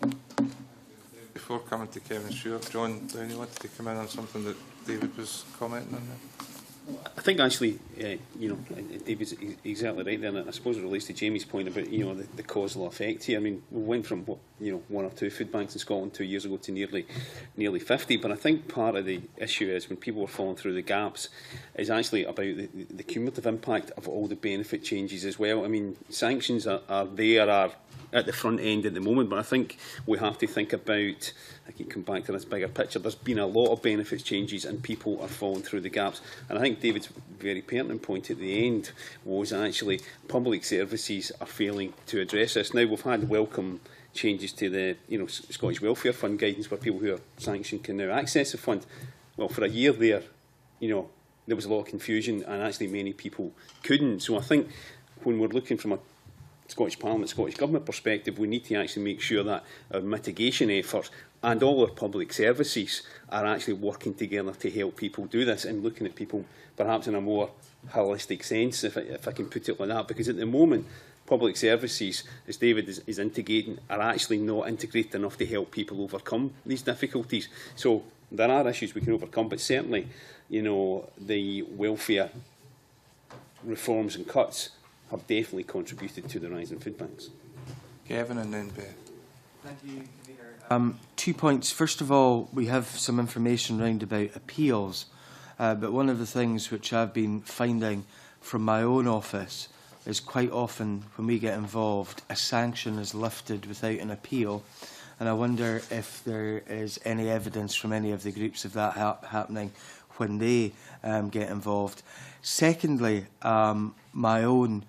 Before coming to Kevin Stewart, John, do you want to come in on something that David was commenting on there? I think actually, David's exactly right there, and I suppose it relates to Jamie's point about the causal effect here. I mean, we went from 1 or 2 food banks in Scotland 2 years ago to nearly 50. But I think part of the issue is when people are falling through the gaps is actually about the cumulative impact of all the benefit changes as well. I mean, sanctions are at the front end at the moment, but I think we have to think about, I can come back to this bigger picture, there's been a lot of benefits changes and people are falling through the gaps. And I think David's very pertinent point at the end was actually public services are failing to address this. Now, we've had welcome changes to the Scottish Welfare Fund guidance where people who are sanctioned can now access the fund. Well, for a year there, there was a lot of confusion and actually many people couldn't. So I think when we're looking from a Scottish Parliament, Scottish Government perspective, we need to actually make sure that our mitigation efforts and all our public services are actually working together to help people do this and looking at people perhaps in a more holistic sense, if I can put it like that. Because at the moment, public services, as David is indicating, are actually not integrated enough to help people overcome these difficulties. So there are issues we can overcome, but certainly, the welfare reforms and cuts have definitely contributed to the rise in food banks. Kevin and then Beth. Thank you, Convener. 2 points. First of all, we have some information round about appeals, but one of the things which I've been finding from my own office is quite often when we get involved, a sanction is lifted without an appeal, and I wonder if there is any evidence from any of the groups of that happening when they get involved. Secondly, my own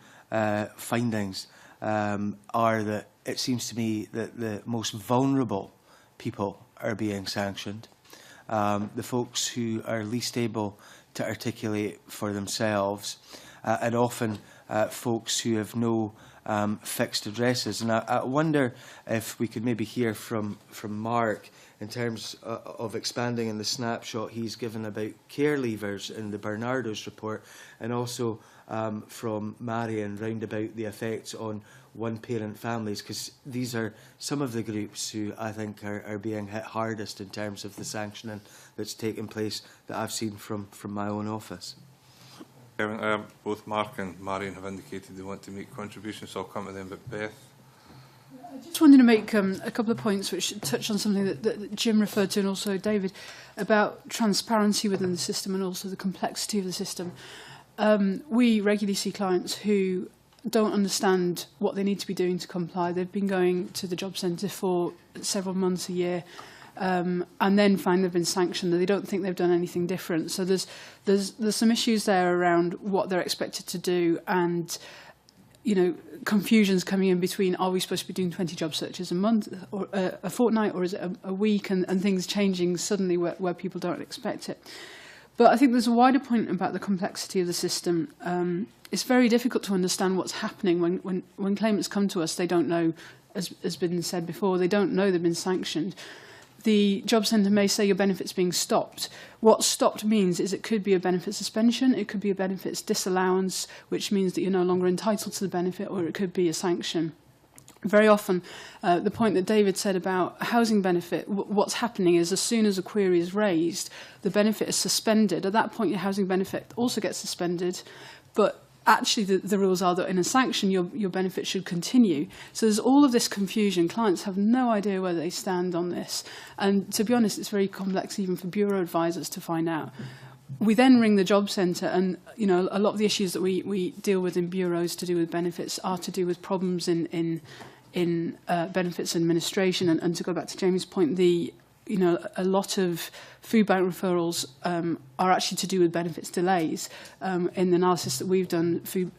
findings are that it seems to me that the most vulnerable people are being sanctioned. The folks who are least able to articulate for themselves, and often folks who have no fixed addresses. And I wonder if we could maybe hear from Mark in terms of expanding in the snapshot he's given about care leavers in the Bernardo's report, and also from Marion round about the effects on one-parent families, because these are some of the groups who I think are being hit hardest in terms of the sanctioning that's taken place that I've seen from my own office. Both Mark and Marion have indicated they want to make contributions, so I'll come to them. But Beth? I just wanted to make a couple of points which touch on something that Jim referred to, and also David, about transparency within the system and also the complexity of the system. We regularly see clients who don't understand what they need to be doing to comply. They've been going to the job centre for several months, a year, and then find they've been sanctioned, that they don't think they've done anything different. So there's some issues there around what they're expected to do, and confusions coming in between, are we supposed to be doing 20 job searches a month or a fortnight, or is it a week, and things changing suddenly where people don't expect it. But I think there's a wider point about the complexity of the system. It's very difficult to understand what's happening when claimants come to us. They don't know, as has been said before, they don't know they've been sanctioned. The job centre may say your benefit's being stopped. What stopped means is it could be a benefit suspension, it could be a benefits disallowance, which means that you're no longer entitled to the benefit, or it could be a sanction. Very often, the point that David said about a housing benefit, what's happening is as soon as a query is raised, the benefit is suspended. At that point, your housing benefit also gets suspended, but actually the rules are that in a sanction your benefit should continue. So there's all of this confusion. Clients have no idea where they stand on this, and to be honest, it's very complex even for bureau advisors to find out. We then ring the job centre, and a lot of the issues that we deal with in bureaus to do with benefits are to do with problems in benefits administration. And to go back to Jamie's point, a lot of food bank referrals are actually to do with benefits delays. In the analysis that we've done, food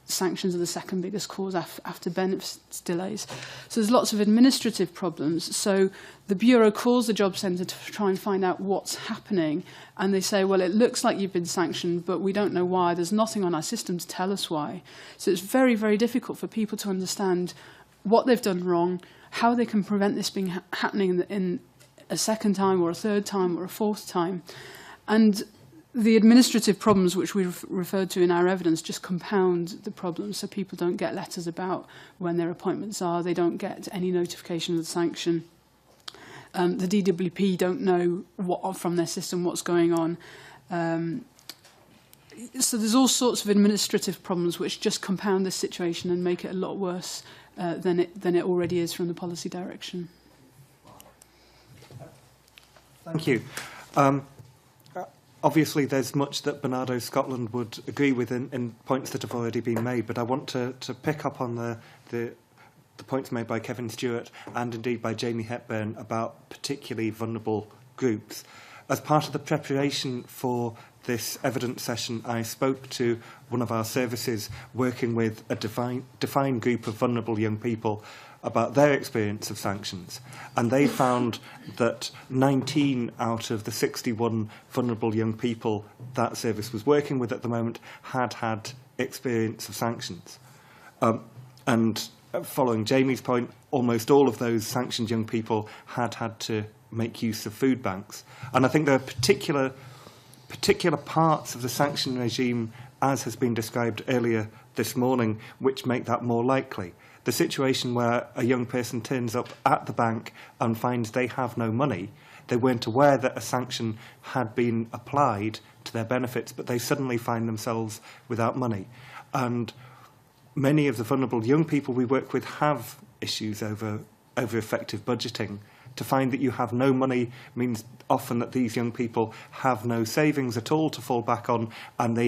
sanctions are the second biggest cause after benefits delays. So there's lots of administrative problems. So the Bureau calls the job centre to try and find out what's happening, and they say, well, it looks like you've been sanctioned, but we don't know why. There's nothing on our system to tell us why. So it's very, very difficult for people to understand what they've done wrong, how they can prevent this being happening in a second time or a third time or a fourth time. And the administrative problems which we've referred to in our evidence just compound the problems. So people don't get letters about when their appointments are, they don't get any notification of the sanction. The DWP don't know from their system what's going on. So there's all sorts of administrative problems which just compound this situation and make it a lot worse than it already is from the policy direction. Thank you. Obviously, there's much that Bernardo Scotland would agree with in points that have already been made, but I want to pick up on the points made by Kevin Stewart and indeed by Jamie Hepburn about particularly vulnerable groups. As part of the preparation for this evidence session, I spoke to one of our services working with a defined group of vulnerable young people about their experience of sanctions. And they found that 19 out of the 61 vulnerable young people that service was working with at the moment had experience of sanctions. And following Jamie's point, almost all of those sanctioned young people had to make use of food banks. And I think there are particular parts of the sanction regime, as has been described earlier this morning, which make that more likely. The situation where a young person turns up at the bank and finds they have no money, they weren't aware that a sanction had been applied to their benefits, but they suddenly find themselves without money. And many of the vulnerable young people we work with have issues over effective budgeting. To find that you have no money means often that these young people have no savings at all to fall back on, and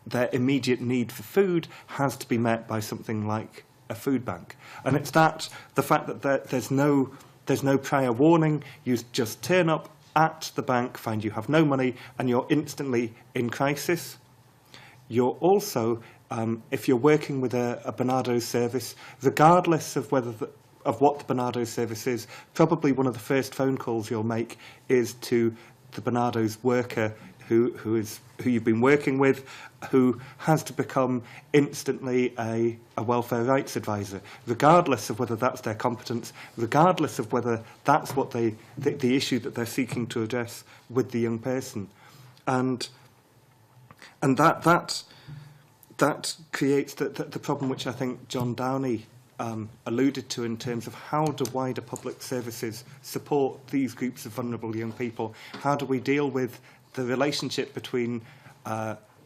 their immediate need for food has to be met by something like a food bank. And it's the fact that there's no prior warning. You just turn up at the bank, find you have no money, and you're instantly in crisis. You're also, if you're working with a Bernardo's service, regardless of of what the Bernardo's service is, probably one of the first phone calls you'll make is to the Bernardo's worker who you've been working with, who has to become instantly a welfare rights advisor, regardless of whether that's their competence, regardless of whether that's what the issue that they're seeking to address with the young person. And that creates the problem which I think John Downey alluded to in terms of how do wider public services support these groups of vulnerable young people? How do we deal with the relationship between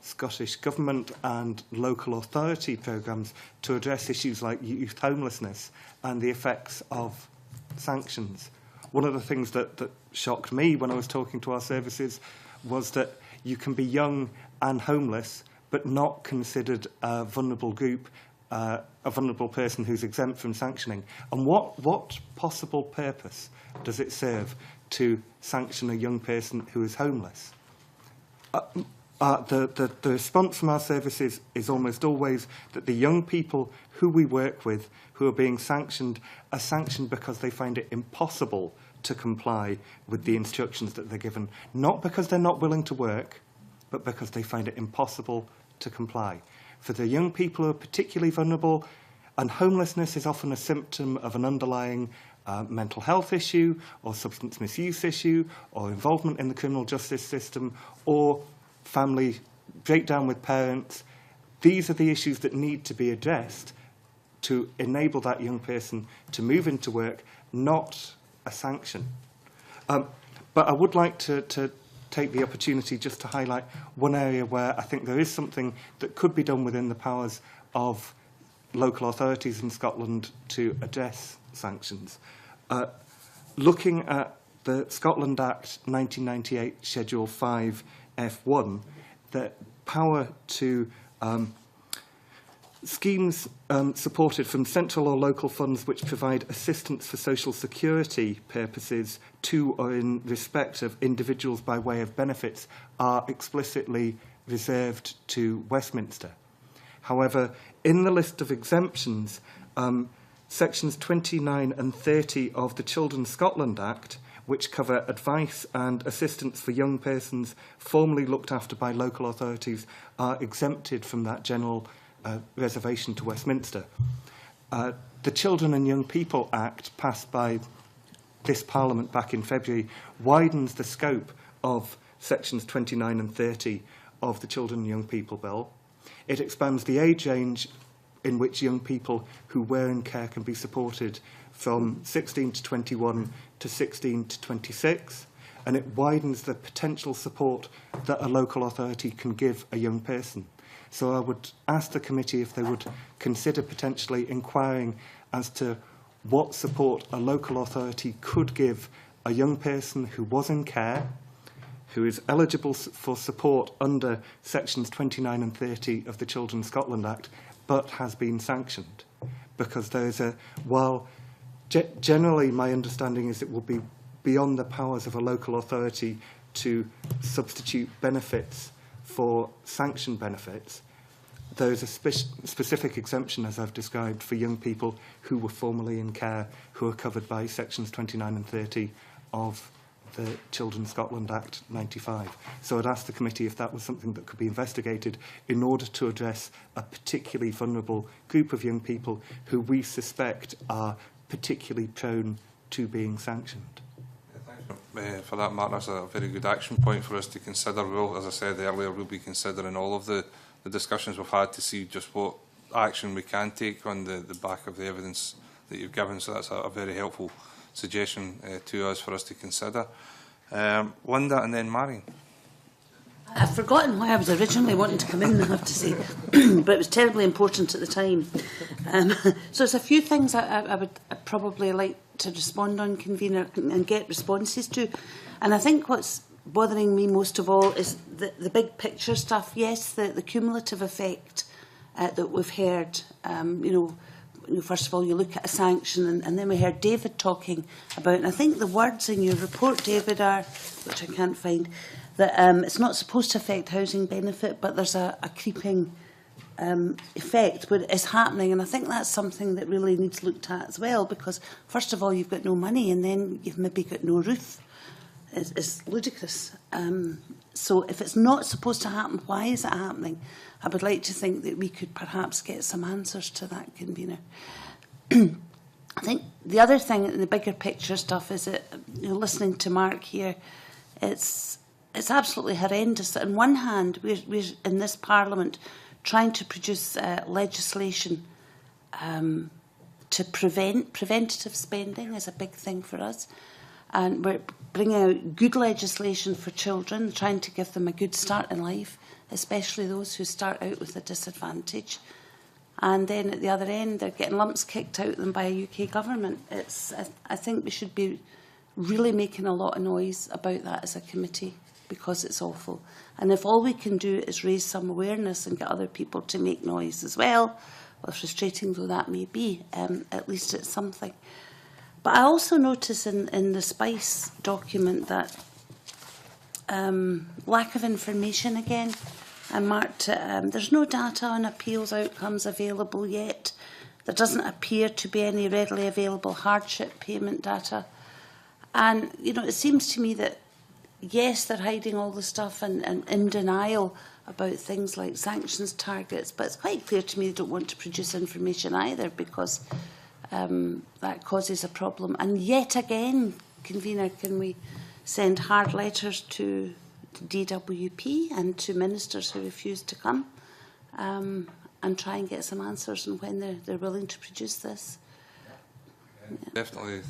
Scottish Government and local authority programmes to address issues like youth homelessness and the effects of sanctions? One of the things that shocked me when I was talking to our services was that you can be young and homeless but not considered a vulnerable group, a vulnerable person who's exempt from sanctioning. And what possible purpose does it serve to sanction a young person who is homeless? The response from our services is almost always that the young people who we work with who are being sanctioned are sanctioned because they find it impossible to comply with the instructions that they're given, not because they're not willing to work, but because they find it impossible to comply. For the young people who are particularly vulnerable, and homelessness is often a symptom of an underlying mental health issue or substance misuse issue or involvement in the criminal justice system or family breakdown with parents. These are the issues that need to be addressed to enable that young person to move into work, not a sanction. But I would like to take the opportunity just to highlight one area where I think there is something that could be done within the powers of local authorities in Scotland to address sanctions. Looking at the Scotland Act 1998 Schedule 5 F1, the power to schemes supported from central or local funds which provide assistance for social security purposes to or in respect of individuals by way of benefits are explicitly reserved to Westminster. However, in the list of exemptions, sections 29 and 30 of the Children Scotland Act, which cover advice and assistance for young persons formerly looked after by local authorities, are exempted from that general reservation to Westminster. The Children and Young People Act, passed by this Parliament back in February, widens the scope of sections 29 and 30 of the Children and Young People Bill. It expands the age range in which young people who were in care can be supported from 16 to 21 to 16 to 26, and it widens the potential support that a local authority can give a young person. So I would ask the committee if they would consider potentially inquiring as to what support a local authority could give a young person who was in care, who is eligible for support under sections 29 and 30 of the Children Scotland Act, but has been sanctioned. Because there is while generally my understanding is it will be beyond the powers of a local authority to substitute benefits for sanctioned benefits, there is a specific exemption, as I've described, for young people who were formerly in care, who are covered by sections 29 and 30 of the Children Scotland Act 95. So I'd ask the committee if that was something that could be investigated in order to address a particularly vulnerable group of young people who we suspect are particularly prone to being sanctioned. For that, Martin, that's a very good action point for us to consider. Well, as I said earlier, we'll be considering all of the discussions we've had to see just what action we can take on the back of the evidence that you've given. So that's a very helpful suggestion to us for us to consider. Linda and then Marion. I've forgotten why I was originally wanting to come in, I have to say, but it was terribly important at the time. So there's a few things I would probably like to respond on, convener, and get responses to. And I think what's bothering me most of all is the big picture stuff. Yes, the cumulative effect that we've heard. First of all, you look at a sanction, and then we heard David talking about, and I think the words in your report, David, are, which I can't find, that it's not supposed to affect housing benefit, but there's a creeping effect where it is happening, and I think that's something that really needs looked at as well, because first of all, you've got no money, and then you've maybe got no roof is ludicrous. So if it's not supposed to happen, why is it happening? I would like to think that we could perhaps get some answers to that, convener. I think the other thing, the bigger picture stuff, is that, you know, listening to Mark here, it's absolutely horrendous that on one hand we're in this Parliament trying to produce legislation to preventative spending is a big thing for us, and we're bringing out good legislation for children, trying to give them a good start in life, especially those who start out with a disadvantage. And then at the other end, they're getting lumps kicked out of them by a UK government. I think we should be really making a lot of noise about that as a committee, because it's awful. And if all we can do is raise some awareness and get other people to make noise as well, frustrating though that may be, at least it's something. But I also notice in the SPICE document that lack of information again. I marked it, there's no data on appeals outcomes available yet. There doesn't appear to be any readily available hardship payment data. And, you know, it seems to me that, yes, they're hiding all the stuff and in denial about things like sanctions targets, but it's quite clear to me they don't want to produce information either, because that causes a problem. And yet again, convener, can we send hard letters to DWP and to ministers who refuse to come, and try and get some answers on when they're willing to produce this? Yeah. Definitely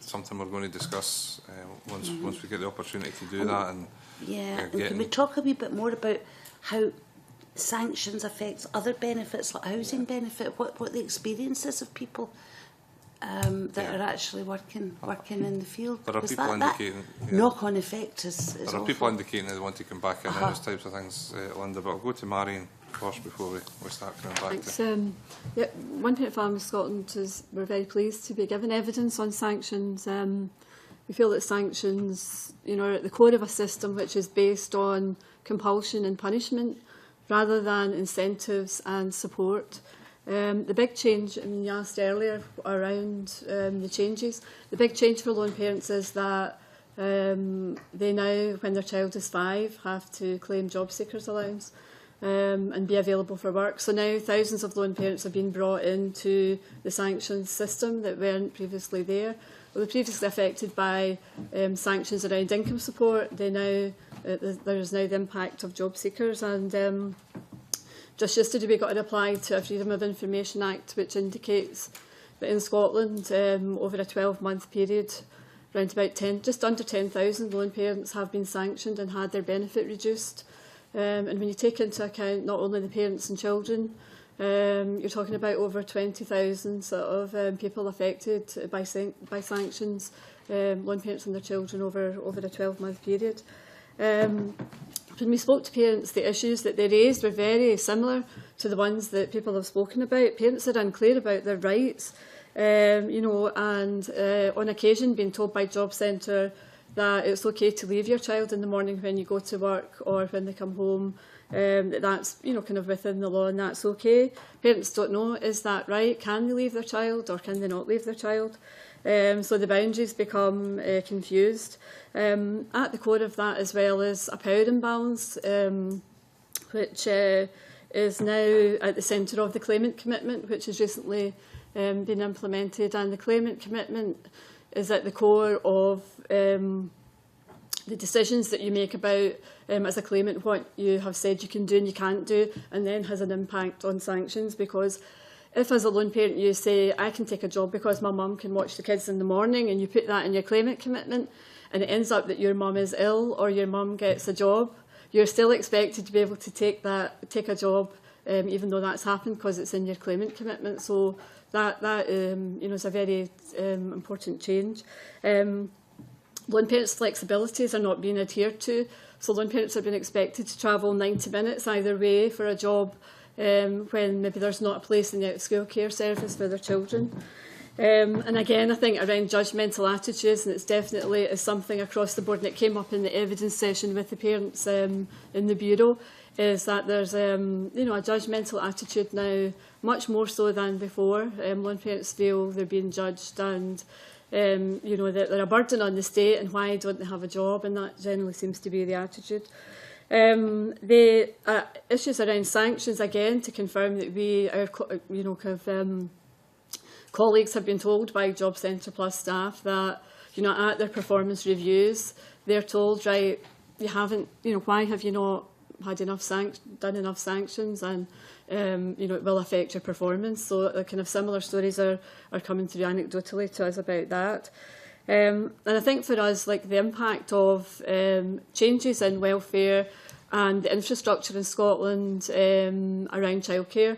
something we're going to discuss once we get the opportunity to do that. And and can we talk a wee bit more about how sanctions affects other benefits, like housing benefit, what the experiences of people that are actually working in the field? There are people indicating knock-on effect is there are awful. people indicating they want to come back in those types of things, Linda. But I'll go to Marion first before we start coming back. Thanks. One Parent Farm Scotland we're very pleased to be given evidence on sanctions. We feel that sanctions, you know, are at the core of a system which is based on compulsion and punishment rather than incentives and support. The big change, I mean, you asked earlier around the changes. The big change for lone parents is that they now, when their child is 5, have to claim job seekers allowance and be available for work. So now thousands of lone parents have been brought into the sanctions system that weren't previously there. Well, they're previously affected by sanctions around income support. There is now the impact of job seekers, and just yesterday we got a reply to a Freedom of Information Act which indicates that in Scotland, over a 12-month period, around about just under 10,000 lone parents have been sanctioned and had their benefit reduced. And when you take into account not only the parents and children, you're talking about over 20,000 sort of people affected by sanctions, lone parents and their children over a 12-month period. When we spoke to parents, the issues that they raised were very similar to the ones that people have spoken about. Parents are unclear about their rights, you know, and on occasion being told by Job Centre that it's okay to leave your child in the morning when you go to work or when they come home, that's, you know, kind of within the law and that's okay. Parents don't know, is that right? Can they leave their child or can they not leave their child? So the boundaries become confused. At the core of that as well is a power imbalance, which is now at the centre of the claimant commitment, which has recently been implemented, and the claimant commitment is at the core of the decisions that you make about, as a claimant, what you have said you can do and you can't do, and then has an impact on sanctions. Because if as a lone parent you say, I can take a job because my mum can watch the kids in the morning, and you put that in your claimant commitment, and it ends up that your mum is ill or your mum gets a job, you're still expected to be able to take a job, even though that's happened, because it's in your claimant commitment. So that you know, is a very important change. Lone parents' flexibilities are not being adhered to. So lone parents are being expected to travel 90 minutes either way for a job when maybe there's not a place in the out-of-school care service for their children. And again, I think around judgmental attitudes, and it's definitely is something across the board, and it came up in the evidence session with the parents in the Bureau, is that there's you know, a judgmental attitude now, much more so than before. Lone parents feel they're being judged, and you know, that they're a burden on the state and why don't they have a job, and that generally seems to be the attitude. The issues around sanctions, again, to confirm that colleagues have been told by Job Centre Plus staff that, you know, at their performance reviews, they're told, right, you haven't, you know, why have you not had done enough sanctions, and you know, it will affect your performance. So kind of similar stories are coming through anecdotally to us about that. And I think for us, like, the impact of changes in welfare and the infrastructure in Scotland around childcare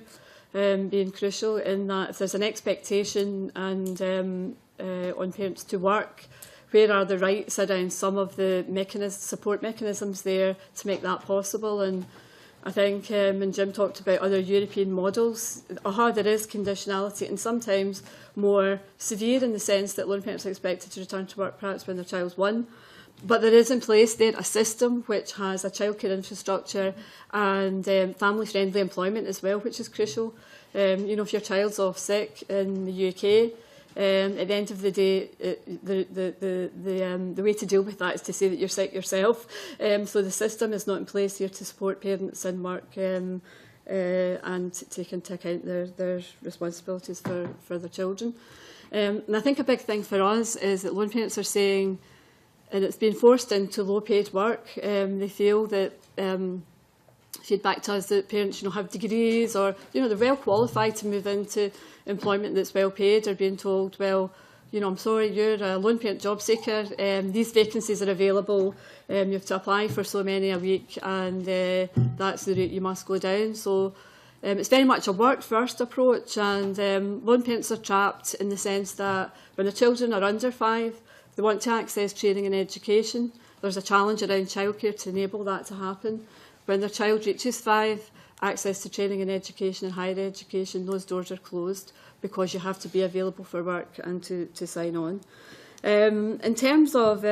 being crucial, in that if there's an expectation and on parents to work, where are the rights around some of the support mechanisms there to make that possible? And I think when Jim talked about other European models, there is conditionality, and sometimes more severe in the sense that lone parents are expected to return to work perhaps when their child's 1. But there is in place there a system which has a childcare infrastructure and family-friendly employment as well, which is crucial. You know, if your child's off sick in the UK, at the end of the day, the way to deal with that is to say that you're sick yourself. So the system is not in place here to support parents in work and take into account their responsibilities for their children. And I think a big thing for us is that lone parents are saying, and it's been forced into low-paid work, they feel that feedback to us that parents, you know, have degrees, or, you know, they're well qualified to move into employment that's well paid, are being told, well, you know, I'm sorry, you're a lone parent job seeker, these vacancies are available, you have to apply for so many a week, and that's the route you must go down. So it's very much a work-first approach, and lone parents are trapped in the sense that when the children are under 5, they want to access training and education. There's a challenge around childcare to enable that to happen. When their child reaches 5, access to training and education and higher education, those doors are closed because you have to be available for work and to sign on. In terms of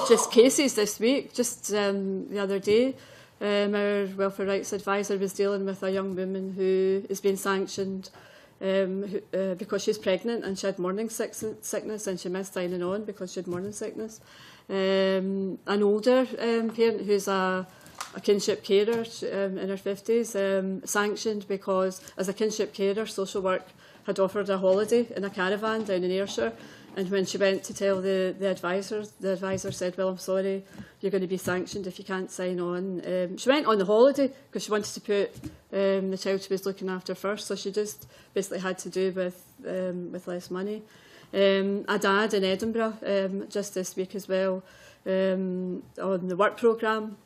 just cases this week, just the other day, our welfare rights advisor was dealing with a young woman who is being sanctioned because she's pregnant and she had morning sickness, and she missed signing on because she had morning sickness. An older parent who's a kinship carer in her 50s, sanctioned because as a kinship carer, social work had offered a holiday in a caravan down in Ayrshire, and when she went to tell the advisor said, well, I'm sorry, you're going to be sanctioned if you can't sign on. She went on the holiday because she wanted to put the child she was looking after first, so she just basically had to do with less money. A dad in Edinburgh just this week as well on the work programme.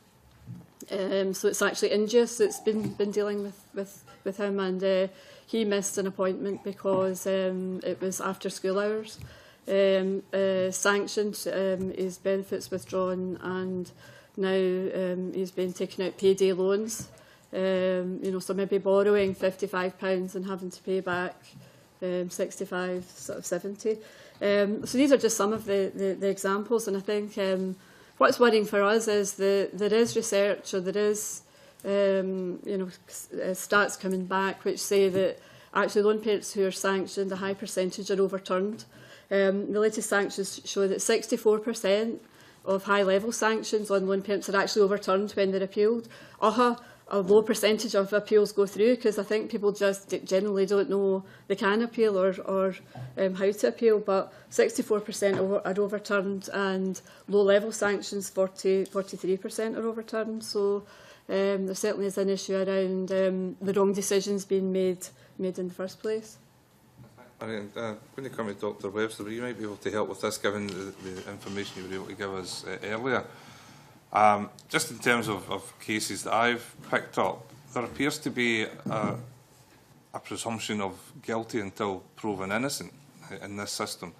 So it's actually Ingeus that's been dealing with him, and he missed an appointment because it was after school hours. Sanctioned, his benefits withdrawn, and now he's been taking out payday loans. You know, so maybe borrowing £55 and having to pay back 65, sort of 70. So these are just some of the examples, and I think what's worrying for us is that there is research, or there is stats coming back which say that actually lone parents who are sanctioned, a high percentage are overturned. The latest sanctions show that 64% of high-level sanctions on lone parents are actually overturned when they're appealed. A low percentage of appeals go through because I think people just generally don't know they can appeal or how to appeal, but 64% are overturned, and low-level sanctions, 43% are overturned. So there certainly is an issue around the wrong decisions being made in the first place. When you come to Dr Webster, you might be able to help with this, given the information you were able to give us earlier. Just in terms of cases that I've picked up, there appears to be a presumption of guilty until proven innocent in this system.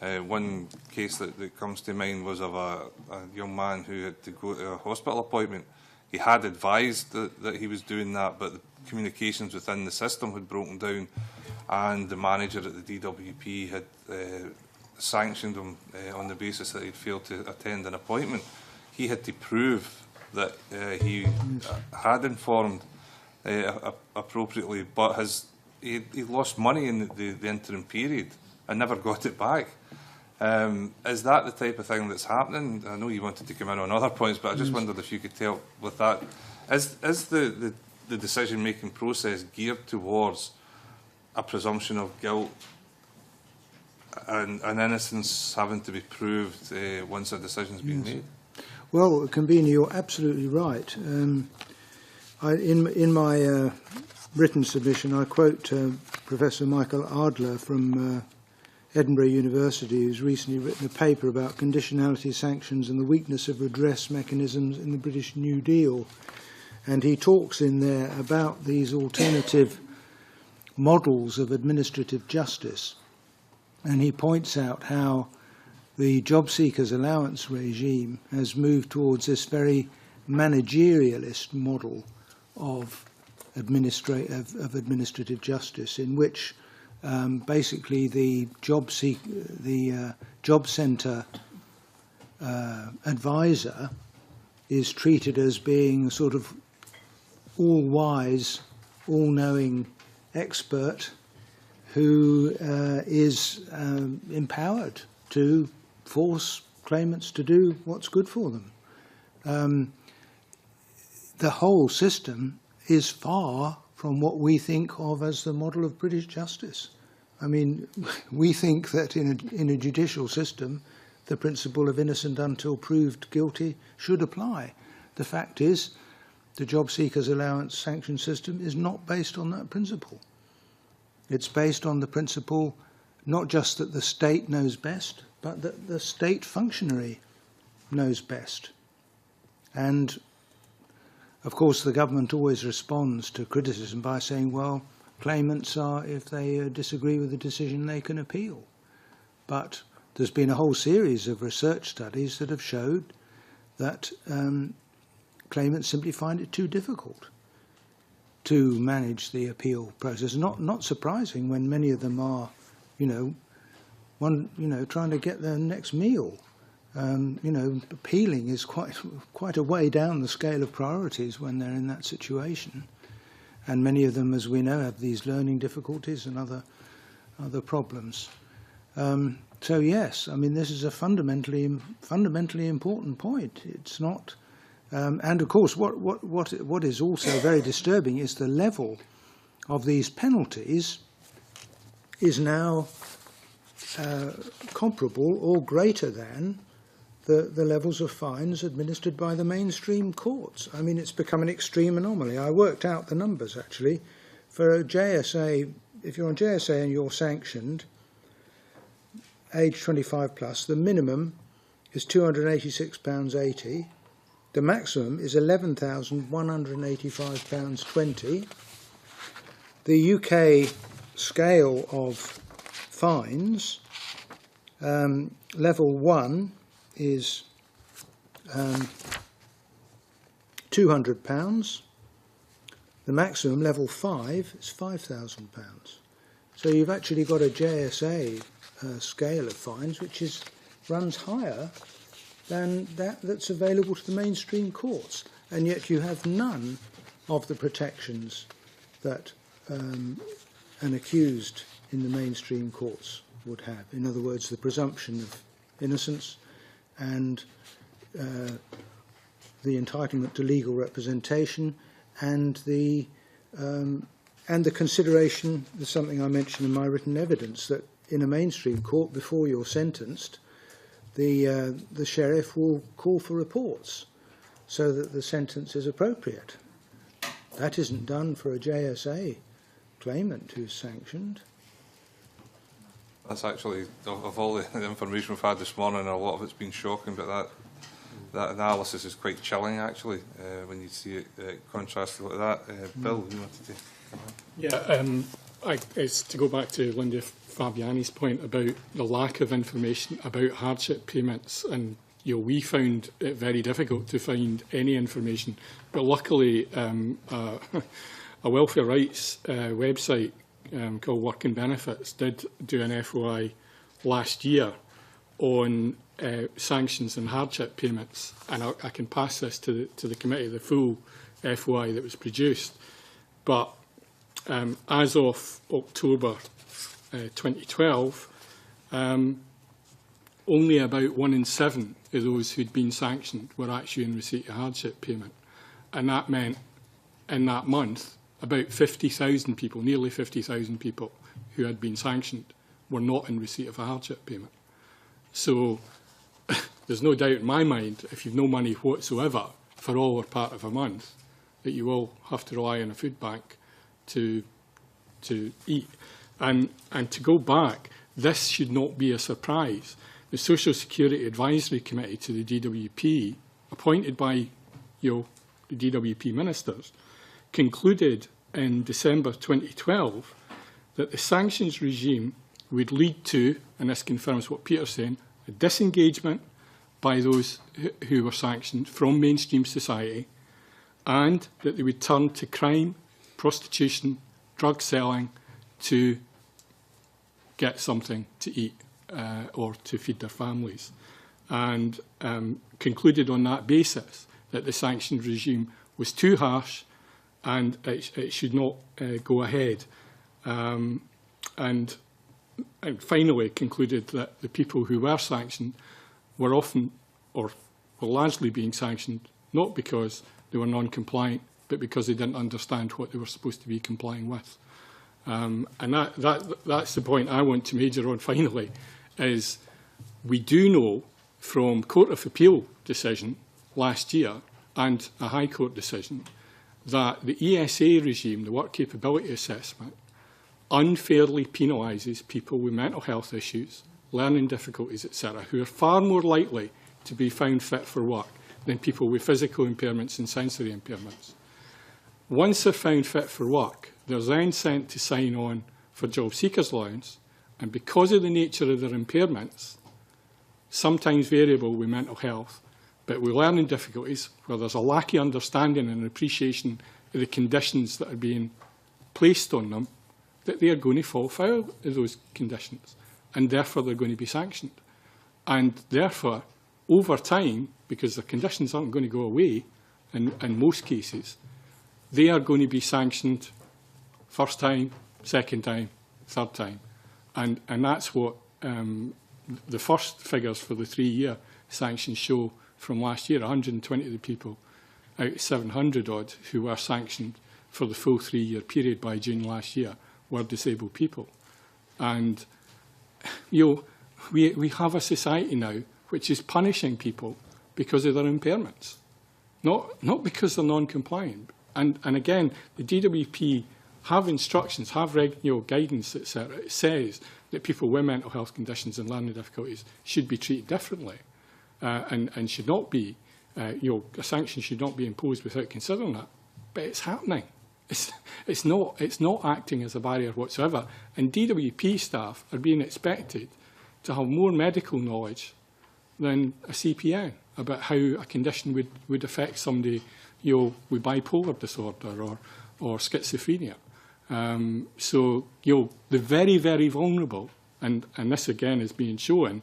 One case that comes to mind was of a young man who had to go to a hospital appointment. He had advised that he was doing that, but the communications within the system had broken down, and the manager at the DWP had sanctioned him on the basis that he'd failed to attend an appointment. He had to prove that he had informed appropriately, but he lost money in the interim period and never got it back. Is that the type of thing that's happening? I know you wanted to come in on other points, but I just wondered if you could help with that. Is the decision-making process geared towards a presumption of guilt and innocence having to be proved once a decision's been made? Well, Convener, you're absolutely right. In my written submission, I quote Professor Michael Ardler from Edinburgh University, who's recently written a paper about conditionality sanctions and the weakness of redress mechanisms in the British New Deal. And he talks in there about these alternative models of administrative justice. And he points out how the job seekers allowance regime has moved towards this very managerialist model of administrative justice, in which basically the job centre advisor is treated as being a sort of all-wise, all-knowing expert who is empowered to force claimants to do what's good for them. The whole system is far from what we think of as the model of British justice. I mean, we think that in a judicial system, the principle of innocent until proved guilty should apply. The fact is, the job seekers allowance sanction system is not based on that principle. It's based on the principle not just that the state knows best, but that the state functionary knows best. And of course, the government always responds to criticism by saying, well, claimants are, if they disagree with the decision, they can appeal. But there's been a whole series of research studies that have showed that claimants simply find it too difficult to manage the appeal process. Not surprising when many of them are, trying to get their next meal. Appealing is quite a way down the scale of priorities when they're in that situation. And many of them, as we know, have these learning difficulties and other problems. So yes, I mean, this is a fundamentally important point. It's not, and of course, what is also very disturbing is the level of these penalties is now comparable or greater than the levels of fines administered by the mainstream courts. I mean, it's become an extreme anomaly. I worked out the numbers, actually. For a JSA, if you're on JSA and you're sanctioned, age 25 plus, the minimum is £286.80. The maximum is £11,185.20. The UK scale of fines, level 1 is £200. The maximum, level 5, is £5,000. So you've actually got a JSA scale of fines which runs higher than that's available to the mainstream courts, and yet you have none of the protections that an accused in the mainstream courts would have. In other words, the presumption of innocence and the entitlement to legal representation, and the consideration, there's something I mentioned in my written evidence, that in a mainstream court, before you're sentenced, the sheriff will call for reports so that the sentence is appropriate. That isn't done for a JSA claimant who's sanctioned. That's actually, of all the information we've had this morning, a lot of it's been shocking, but that analysis is quite chilling, actually, when you see it contrasted like that. Bill, you wanted to come on? Yeah, it's to go back to Linda Fabiani's point about the lack of information about hardship payments, and we found it very difficult to find any information. But luckily, a welfare rights website called Work and Benefits did do an FOI last year on sanctions and hardship payments, and I can pass this to the committee, the full FOI that was produced. But as of October 2012, only about 1 in 7 of those who'd been sanctioned were actually in receipt of hardship payment. And that meant, in that month, about 50,000 people, nearly 50,000 people who had been sanctioned were not in receipt of a hardship payment. So there's no doubt in my mind, if you've no money whatsoever for all or part of a month, that you will have to rely on a food bank to eat. And to go back, this should not be a surprise. The Social Security Advisory Committee to the DWP, appointed by the DWP ministers, concluded in December 2012 that the sanctions regime would lead to, and this confirms what Peter's saying, a disengagement by those who were sanctioned from mainstream society, and that they would turn to crime, prostitution, drug selling to get something to eat or to feed their families. And concluded on that basis that the sanctions regime was too harsh and it should not go ahead. And finally concluded that the people who were sanctioned were often, or were largely being sanctioned, not because they were non-compliant, but because they didn't understand what they were supposed to be complying with. And that's the point I want to major on finally, is we do know from Court of Appeal decision last year and a High Court decision that the ESA regime, the Work Capability Assessment, unfairly penalises people with mental health issues, learning difficulties, etc., who are far more likely to be found fit for work than people with physical impairments and sensory impairments. Once they're found fit for work, they're then sent to sign on for job seekers allowance, and because of the nature of their impairments, sometimes variable with mental health, but with learning difficulties, where there's a lack of understanding and appreciation of the conditions that are being placed on them, that they are going to fall foul of those conditions, and therefore they're going to be sanctioned. And therefore, over time, because the conditions aren't going to go away in most cases, they are going to be sanctioned first time, second time, third time. And that's what the first figures for the 3-year sanctions show from last year. 120 of the people out of 700 odd who were sanctioned for the full 3-year period by June last year were disabled people. And we have a society now which is punishing people because of their impairments, not because they're non-compliant. And again, the DWP have instructions, have guidance, etc. It says that people with mental health conditions and learning difficulties should be treated differently and should not be, a sanction should not be imposed without considering that. But it's happening. It's not acting as a barrier whatsoever. And DWP staff are being expected to have more medical knowledge than a CPN about how a condition would affect somebody with bipolar disorder or schizophrenia. So the very, very vulnerable, and this again is being shown,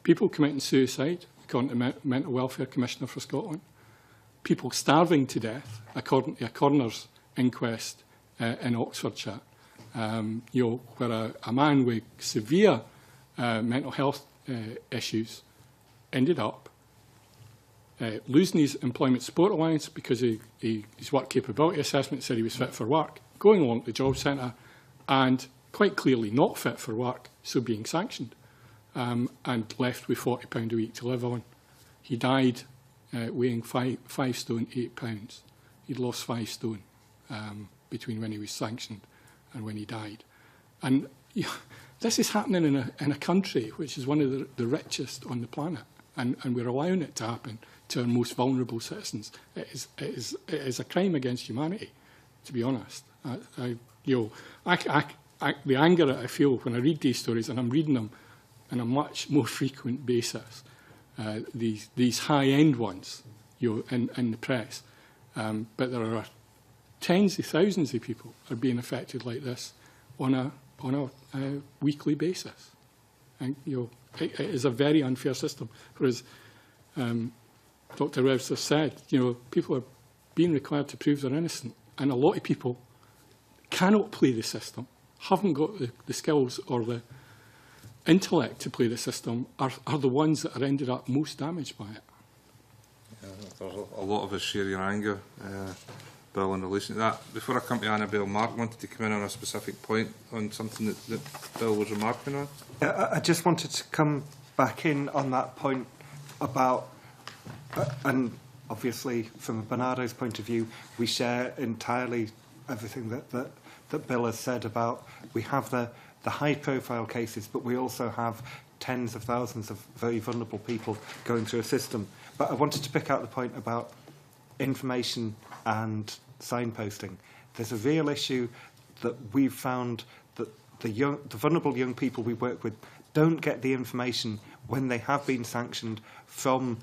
people committing suicide, according to the Mental Welfare Commissioner for Scotland, people starving to death, according to a coroner's inquest in Oxfordshire, where a man with severe mental health issues ended up losing his employment support allowance because his work capability assessment said he was fit for work, going along to the job centre and quite clearly not fit for work, so being sanctioned, and left with £40 a week to live on. He died weighing 5 stone 8 pounds. He'd lost 5 stone between when he was sanctioned and when he died. And this is happening in a country which is one of the richest on the planet, and we're allowing it to happen to our most vulnerable citizens. It is a crime against humanity, to be honest. The anger that I feel when I read these stories, and I'm reading them on a much more frequent basis, these high-end ones, in the press, but there are tens of thousands of people are being affected like this on a weekly basis. And it is a very unfair system. Whereas Dr. Webster said, people are being required to prove they're innocent, and a lot of people cannot play the system, haven't got the skills or intellect to play the system are the ones that are ended up most damaged by it. Yeah, there's a lot of us share your anger, Bill, in relation to that. Before I come to Annabelle, Mark wanted to come in on a specific point on something that Bill was remarking on. I just wanted to come back in on that point about, and obviously from Bernardo's point of view, we share entirely everything that Bill has said about, we have the high-profile cases, but we also have tens of thousands of very vulnerable people going through a system. But I wanted to pick out the point about information and signposting. There's a real issue that we've found that the vulnerable young people we work with don't get the information when they have been sanctioned from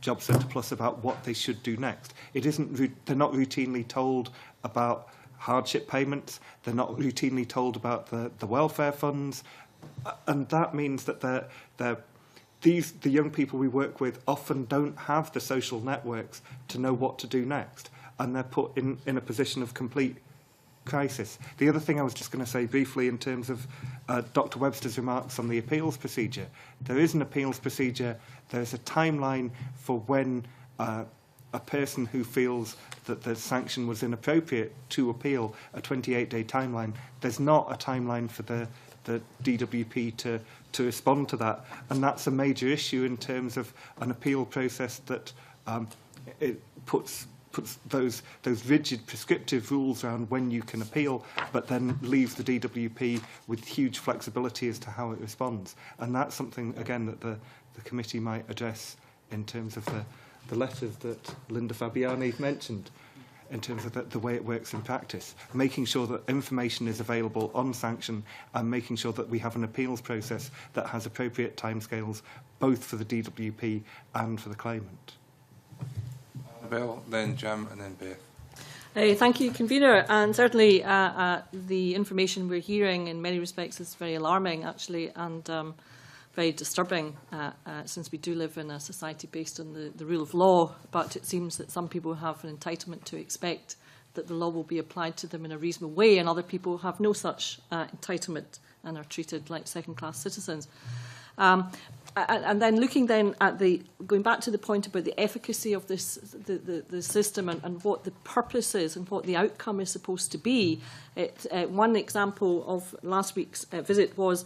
Job Centre Plus about what they should do next. They're not routinely told about hardship payments. They're not routinely told about the welfare funds, and that means that the young people we work with often don't have the social networks to know what to do next, and they're put in a position of complete crisis. The other thing I was just going to say briefly in terms of Dr. Webster's remarks on the appeals procedure, there is an appeals procedure. There's a timeline for when a person who feels that the sanction was inappropriate to appeal, a 28-day timeline. There's not a timeline for the DWP to respond to that, and that's a major issue in terms of an appeal process that it puts those rigid prescriptive rules around when you can appeal, but then leaves the DWP with huge flexibility as to how it responds. And that's something, again, that the committee might address in terms of the letters that Linda Fabiani mentioned, in terms of the way it works in practice, making sure that information is available on sanction and making sure that we have an appeals process that has appropriate timescales both for the DWP and for the claimant. Annabelle, then Jim, and then Beth. Thank you, Convener. And certainly the information we're hearing in many respects is very alarming, actually, and very disturbing, since we do live in a society based on the rule of law. But it seems that some people have an entitlement to expect that the law will be applied to them in a reasonable way, and other people have no such entitlement and are treated like second-class citizens. And then looking then at going back to the point about the efficacy of this, the system and what the purpose is and what the outcome is supposed to be. One example of last week's visit was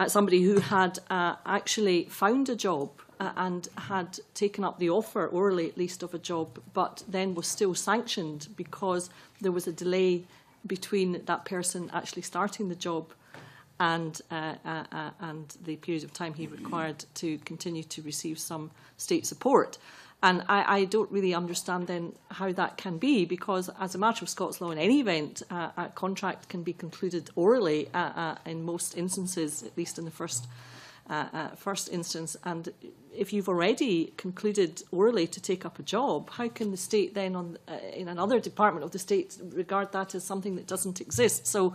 somebody who had actually found a job and had taken up the offer, orally at least, of a job, but then was still sanctioned because there was a delay between that person actually starting the job and the period of time he required to continue to receive some state support. And I don't really understand then how that can be, because as a matter of Scots law, in any event, a contract can be concluded orally in most instances, at least in the first instance. And if you've already concluded orally to take up a job, how can the state then, in another department of the state, regard that as something that doesn't exist? So.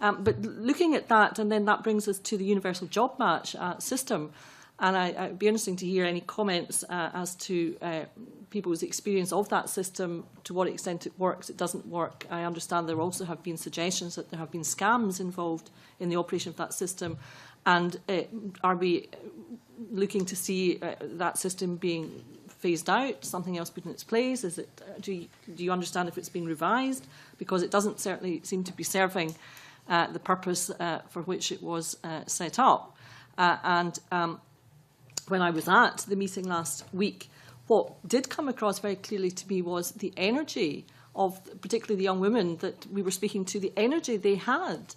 But looking at that, and then that brings us to the universal job match system, and I'd be interesting to hear any comments as to people's experience of that system, to what extent it works, it doesn't work. I understand there also have been suggestions that there have been scams involved in the operation of that system, and are we looking to see that system being phased out, something else put in its place? Is it? Do you understand if it's been revised? Because it doesn't certainly seem to be serving the purpose for which it was set up. When I was at the meeting last week, what did come across very clearly to me was the energy of particularly the young women that we were speaking to, the energy they had,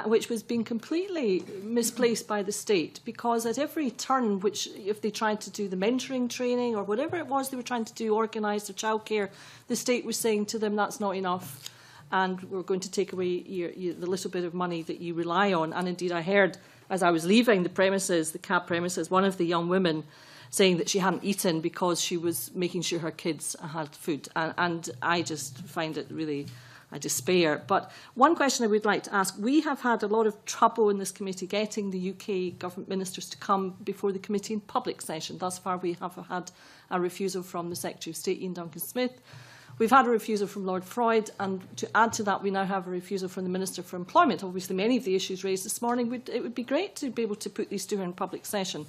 which was being completely misplaced by the state, because at every turn, which if they tried to do the mentoring training or whatever it was they were trying to do, organise their childcare, the state was saying to them, that's not enough, and we're going to take away the little bit of money that you rely on. And indeed, I heard, as I was leaving the premises, the CAB premises, one of the young women saying that she hadn't eaten because she was making sure her kids had food. And I just find it really, I despair. But one question I would like to ask, we have had a lot of trouble in this committee getting the UK government ministers to come before the committee in public session. Thus far, we have had a refusal from the Secretary of State, Ian Duncan-Smith. We've had a refusal from Lord Freud, and to add to that, we now have a refusal from the Minister for Employment. Obviously, many of the issues raised this morning, it would be great to be able to put these to her in public session.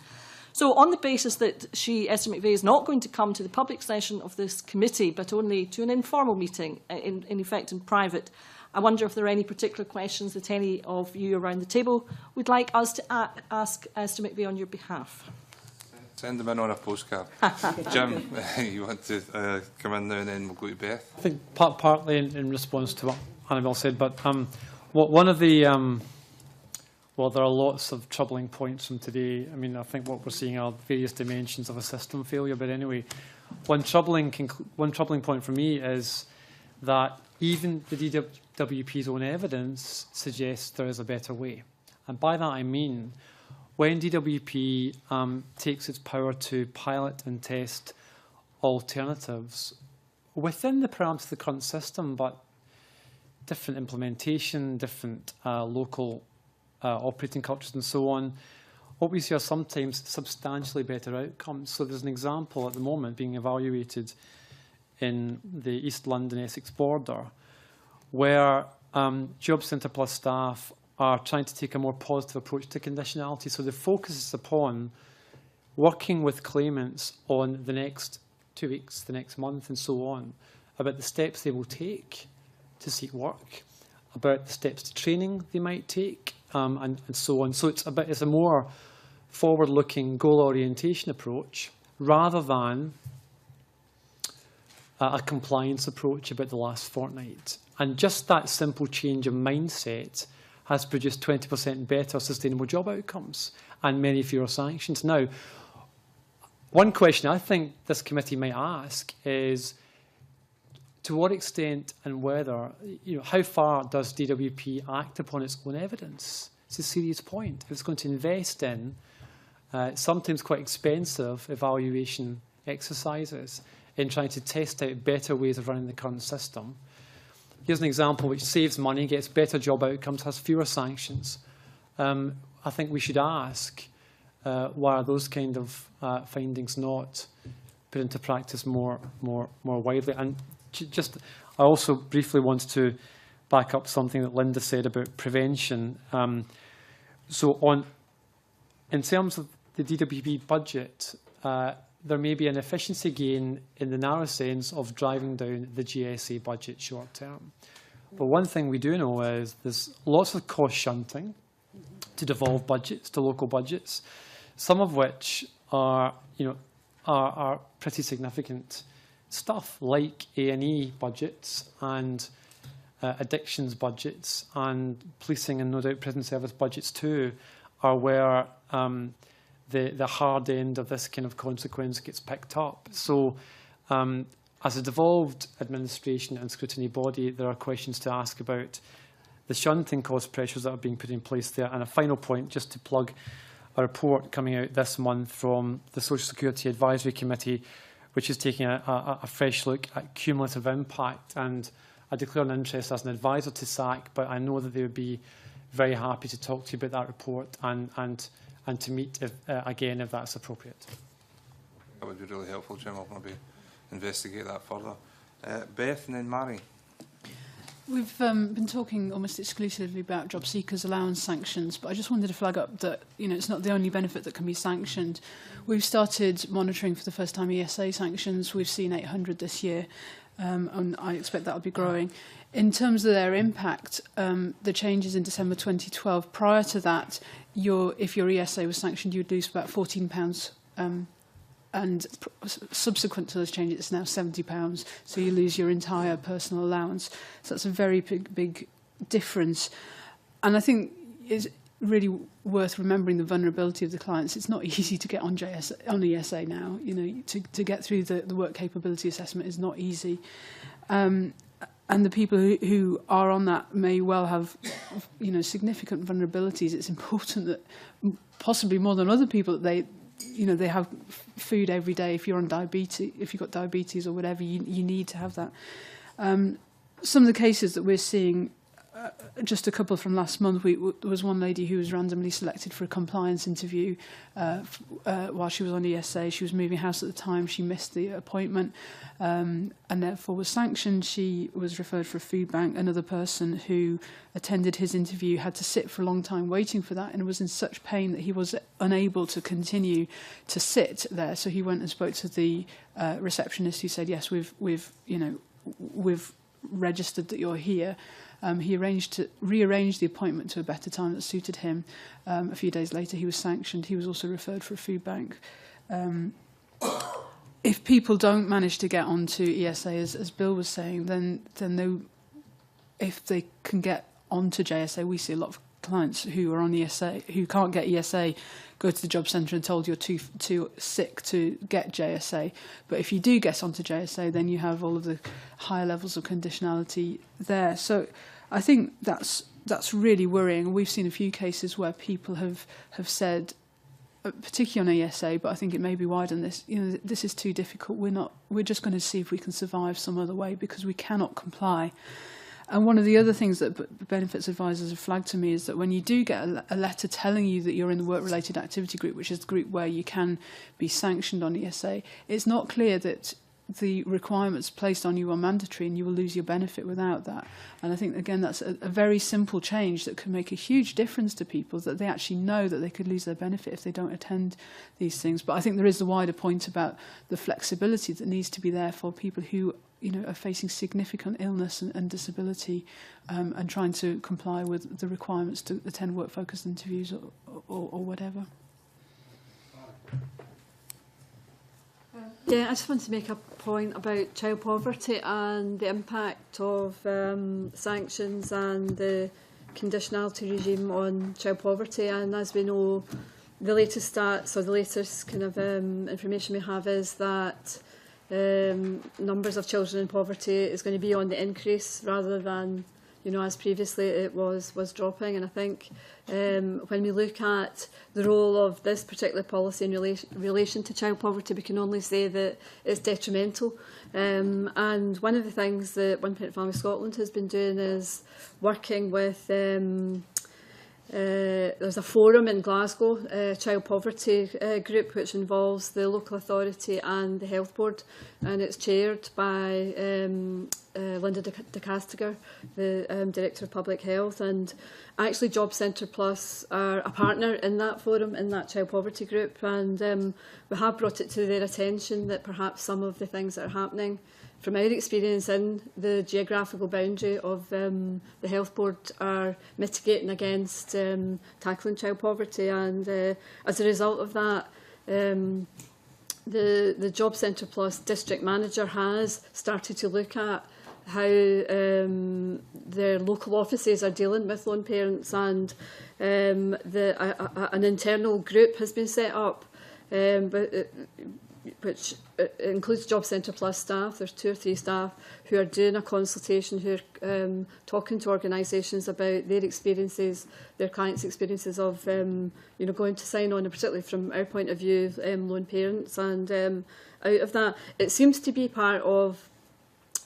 So on the basis that Esther McVeigh is not going to come to the public session of this committee, but only to an informal meeting, in effect in private, I wonder if there are any particular questions that any of you around the table would like us to ask Esther McVeigh on your behalf. Send them in on a postcard. Jim, you want to come in now and then we'll go to Beth? I think partly in response to what Annabelle said, but one of the, well, there are lots of troubling points from today. I mean, I think what we're seeing are various dimensions of a system failure, but anyway, one troubling point for me is that even the DWP's own evidence suggests there is a better way. And by that I mean, when DWP takes its power to pilot and test alternatives within the parameters of the current system, but different implementation, different local operating cultures and so on, what we see are sometimes substantially better outcomes. So there's an example at the moment being evaluated in the East London-Essex border where Job Centre Plus staff are trying to take a more positive approach to conditionality. So the focus is upon working with claimants on the next 2 weeks, the next month and so on, about the steps they will take to seek work, about the steps to training they might take, and so on. So it's a more forward-looking goal orientation approach rather than a compliance approach about the last fortnight. And just that simple change of mindset has produced 20% better sustainable job outcomes and many fewer sanctions. Now, one question I think this committee might ask is, to what extent and whether, how far does DWP act upon its own evidence? It's a serious point. If it's going to invest in sometimes quite expensive evaluation exercises in trying to test out better ways of running the current system. Here's an example which saves money, gets better job outcomes, has fewer sanctions. I think we should ask why are those kind of findings not put into practice more widely. And I also briefly want to back up something that Linda said about prevention. In terms of the DWP budget, there may be an efficiency gain in the narrow sense of driving down the GSA budget short term. But one thing we do know is there's lots of cost shunting to devolve budgets to local budgets, some of which are pretty significant stuff, like A&E budgets and addictions budgets and policing and no doubt prison service budgets too, are where the hard end of this kind of consequence gets picked up. So as a devolved administration and scrutiny body, there are questions to ask about the shunting cost pressures that are being put in place there. And a final point, just to plug a report coming out this month from the Social Security Advisory Committee, which is taking a fresh look at cumulative impact. And I declare an interest as an advisor to SAC, but I know that they would be very happy to talk to you about that report and to meet again if that's appropriate. That would be really helpful, Jim. I'll maybe investigate that further. Beth and then Mary. We've been talking almost exclusively about job seekers' allowance sanctions, but I just wanted to flag up that it's not the only benefit that can be sanctioned. We've started monitoring for the first time ESA sanctions. We've seen 800 this year, and I expect that will be growing. In terms of their impact, the changes in December 2012, prior to that, if your ESA was sanctioned, you'd lose about £14. And subsequent to those changes, it's now £70, so you lose your entire personal allowance. So that's a very big difference. And I think it's really worth remembering the vulnerability of the clients. It's not easy to get on ESA now. To get through the work capability assessment is not easy. And the people who are on that may well have, significant vulnerabilities. It's important that, possibly more than other people, that they have food every day. If you're on diabetes, if you've got diabetes or whatever, you need to have that. Some of the cases that we're seeing just a couple from last month. There was one lady who was randomly selected for a compliance interview while she was on ESA. She was moving house at the time. She missed the appointment and therefore was sanctioned. She was referred for a food bank. Another person who attended his interview had to sit for a long time waiting for that and was in such pain that he was unable to continue to sit there. So he went and spoke to the receptionist, who said, "Yes, we've registered that you're here." He rearranged the appointment to a better time that suited him. A few days later, he was sanctioned. He was also referred for a food bank. If people don't manage to get onto ESA, as Bill was saying, then if they can get onto JSA, we see a lot of clients who are on ESA, who can't get ESA, go to the job centre and told you're too sick to get JSA. But if you do get onto JSA, then you have all of the higher levels of conditionality there. So I think that's really worrying. We've seen a few cases where people have said, particularly on ESA, but I think it may be wider than this, this is too difficult. We're just going to see if we can survive some other way because we cannot comply. And one of the other things that benefits advisors have flagged to me is that when you do get a letter telling you that you're in the work-related activity group, which is the group where you can be sanctioned on ESA, it's not clear that the requirements placed on you are mandatory and you will lose your benefit without that. And I think, again, that's a very simple change that can make a huge difference to people, that they actually know that they could lose their benefit if they don't attend these things. But I think there is the wider point about the flexibility that needs to be there for people who are facing significant illness and disability and trying to comply with the requirements to attend work-focused interviews or whatever. Yeah, I just want to make a point about child poverty and the impact of sanctions and the conditionality regime on child poverty. And as we know, the latest stats or the latest kind of information we have is that numbers of children in poverty is going to be on the increase rather than, as previously it was dropping. And I think when we look at the role of this particular policy in relation to child poverty, we can only say that it's detrimental. And one of the things that One Parent Family Scotland has been doing is working with there's a forum in Glasgow, child poverty group, which involves the local authority and the health board, and it's chaired by Linda de Castiger, the Director of Public Health. And actually Job Centre Plus are a partner in that forum, in that child poverty group, and we have brought it to their attention that perhaps some of the things that are happening from our experience in the geographical boundary of the health board are mitigating against tackling child poverty. And as a result of that, the Job Centre Plus district manager has started to look at how their local offices are dealing with lone parents, and an internal group has been set up, which includes Job Centre Plus staff. There's 2 or 3 staff who are doing a consultation, who are talking to organisations about their experiences, their clients' experiences of going to sign on, and particularly from our point of view, lone parents. And out of that, it seems to be part of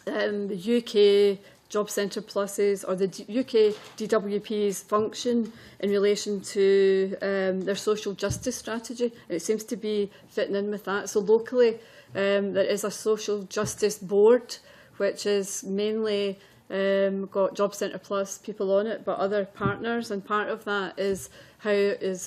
the UK Job Centre Pluses or the UK DWP's function in relation to their social justice strategy. And it seems to be fitting in with that. So locally, there is a social justice board, which is mainly got Job Centre Plus people on it, but other partners. And part of that is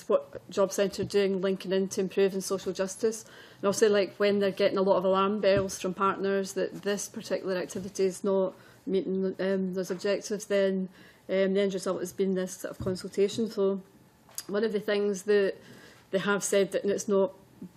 what Job Centre are doing, linking into improving social justice. And also, like when they're getting a lot of alarm bells from partners that this particular activity is not meeting those objectives, then the end result has been this sort of consultation. So one of the things that they have said that it's not,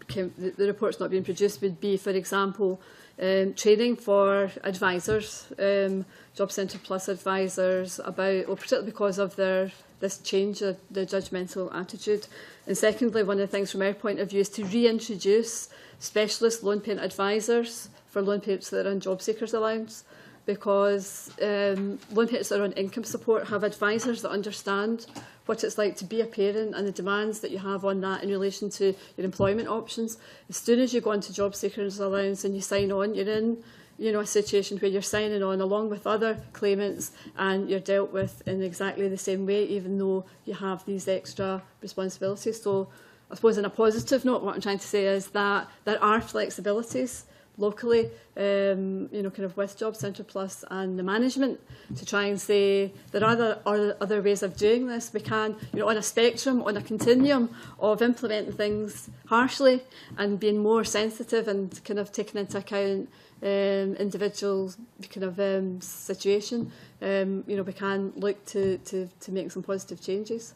the report's not being produced, would be, for example, training for advisors, Job Centre Plus advisors, about, particularly because of this change of the judgmental attitude. And secondly, one of the things from our point of view is to reintroduce specialist lone parent advisors for lone parents that are on job seekers allowance, because lone parents that are on income support have advisors that understand what it's like to be a parent and the demands that you have on that in relation to your employment options. As soon as you go into job seekers allowance and you sign on, you're in you know, a situation where you're signing on along with other claimants and you're dealt with in exactly the same way, even though you have these extra responsibilities. So I suppose on a positive note, what I'm trying to say is that there are flexibilities locally, you know, kind of with Job Centre Plus and the management to try and say there are other ways of doing this. We can, you know, on a spectrum, on a continuum of implementing things harshly and being more sensitive and kind of taking into account individual kind of situation. You know, we can look to make some positive changes.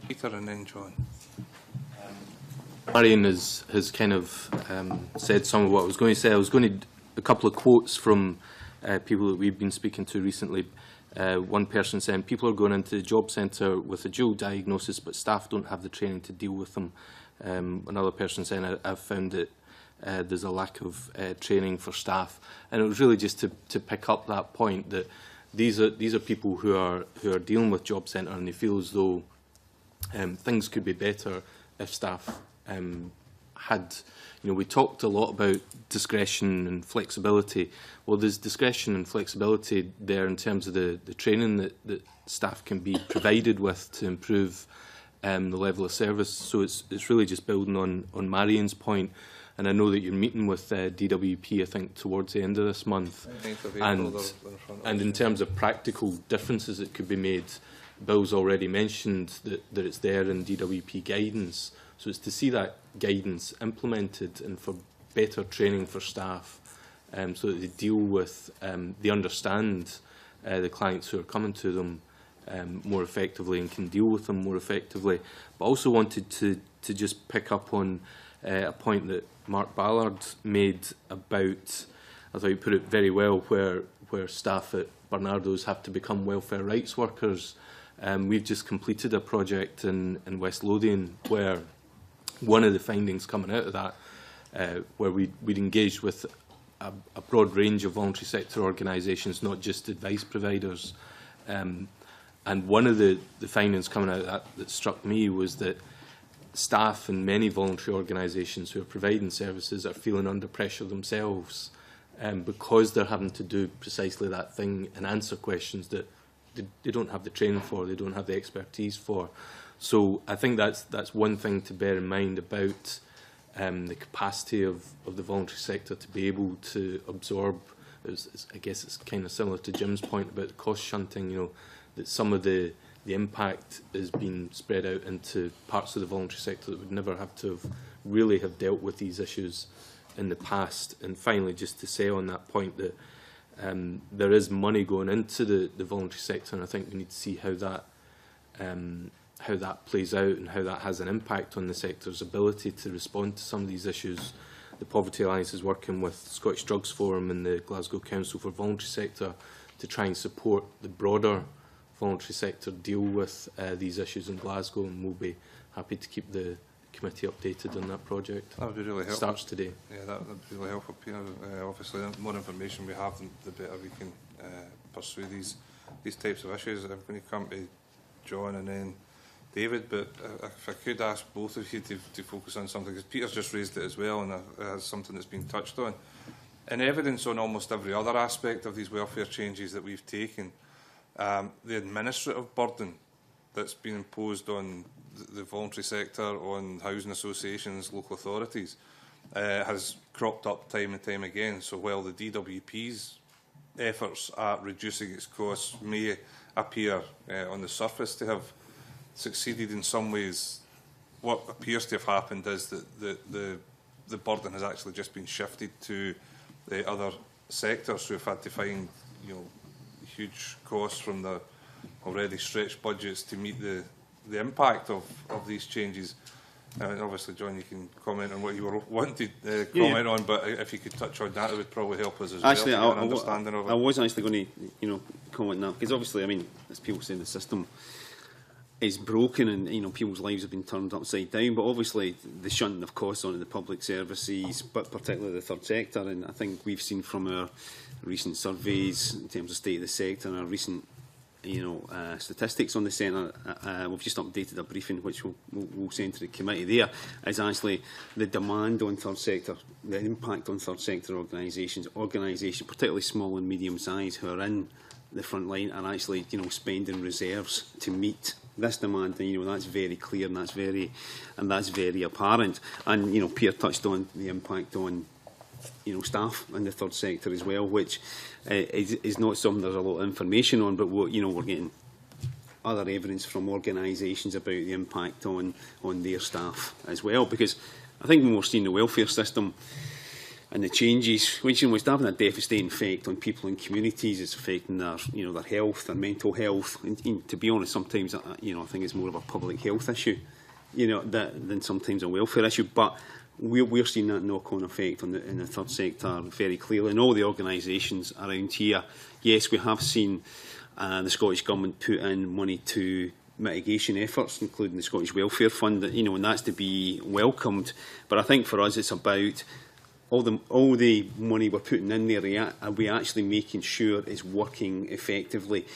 Peter and then John. Marion has kind of said some of what I was going to say. I was going to a couple of quotes from people that we've been speaking to recently. One person saying, people are going into the job centre with a dual diagnosis, but staff don't have the training to deal with them. Another person saying, I've found that there's a lack of training for staff. And it was really just to pick up that point that these are people who are dealing with job centre, and they feel as though things could be better if staff had, you know, we talked a lot about discretion and flexibility. Well, there's discretion and flexibility there in terms of the training that staff can be provided with to improve the level of service. So it's really just building on Marion's point. And I know that you're meeting with DWP, I think, towards the end of this month. And in terms of practical differences that could be made, Bill's already mentioned that it's there in DWP guidance. So it's to see that guidance implemented and for better training for staff, so that they deal with, they understand the clients who are coming to them more effectively and can deal with them more effectively. But also wanted to just pick up on a point that Mark Ballard made about, I thought he put it very well, where staff at Barnardo's have to become welfare rights workers. We've just completed a project in West Lothian where one of the findings coming out of that, where we'd engaged with a broad range of voluntary sector organisations, not just advice providers. And one of the findings coming out of that struck me was that staff in many voluntary organisations who are providing services are feeling under pressure themselves because they're having to do precisely that thing and answer questions that they don't have the training for, they don't have the expertise for. So I think that's one thing to bear in mind about the capacity of the voluntary sector to be able to absorb. I guess it's kind of similar to Jim's point about the cost shunting, you know, that some of the impact is being spread out into parts of the voluntary sector that would never have to really have dealt with these issues in the past. And finally, just to say on that point that there is money going into the voluntary sector, and I think we need to see how that plays out and how that has an impact on the sector's ability to respond to some of these issues. The Poverty Alliance is working with Scottish Drugs Forum and the Glasgow Council for Voluntary Sector to try and support the broader voluntary sector deal with these issues in Glasgow, and we'll be happy to keep the committee updated on that project. That would be really helpful. Starts today. Yeah, that would be really helpful, Peter. Obviously, the more information we have, the better we can pursue these types of issues. I'm going to come to John and then David, but if I could ask both of you to focus on something, because Peter's just raised it as well, and it's something that's been touched on. In evidence on almost every other aspect of these welfare changes that we've taken, the administrative burden that's been imposed on the voluntary sector, on housing associations, local authorities, has cropped up time and time again. So while the DWP's efforts at reducing its costs may appear on the surface to have succeeded in some ways, what appears to have happened is that the burden has actually just been shifted to the other sectors who have had to find, you know, huge costs from the already stretched budgets to meet the impact of these changes. And obviously, John, you can comment on what you were wanting to comment on, but if you could touch on that, it would probably help us as actually, well. Understanding of it. I was actually going to, comment on that, because obviously, I mean, as people say, the system is broken, and people's lives have been turned upside down. But obviously, the shunting of costs onto the public services, but particularly the third sector, and I think we've seen from our recent surveys in terms of state of the sector and our recent statistics on the centre. We've just updated a briefing which we'll send to the committee. There is actually the demand on third sector, the impact on third sector organisations, particularly small and medium size, who are in the front line, are actually spending reserves to meet this demand. And that's very clear, and that's very apparent. And Peter touched on the impact on staff in the third sector as well, which is not something there's a lot of information on, but we're getting other evidence from organisations about the impact on their staff as well. Because I think when we're seeing the welfare system and the changes, which it's having a devastating effect on people in communities, it's affecting their their health, their mental health. And to be honest, sometimes I think it's more of a public health issue, than sometimes a welfare issue. But we're seeing that knock-on effect in the third sector very clearly. And all the organisations around here, yes, we have seen the Scottish Government put in money to mitigation efforts, including the Scottish Welfare Fund, and that's to be welcomed. But I think for us it's about all the money we're putting in there, are we actually making sure it's working effectively?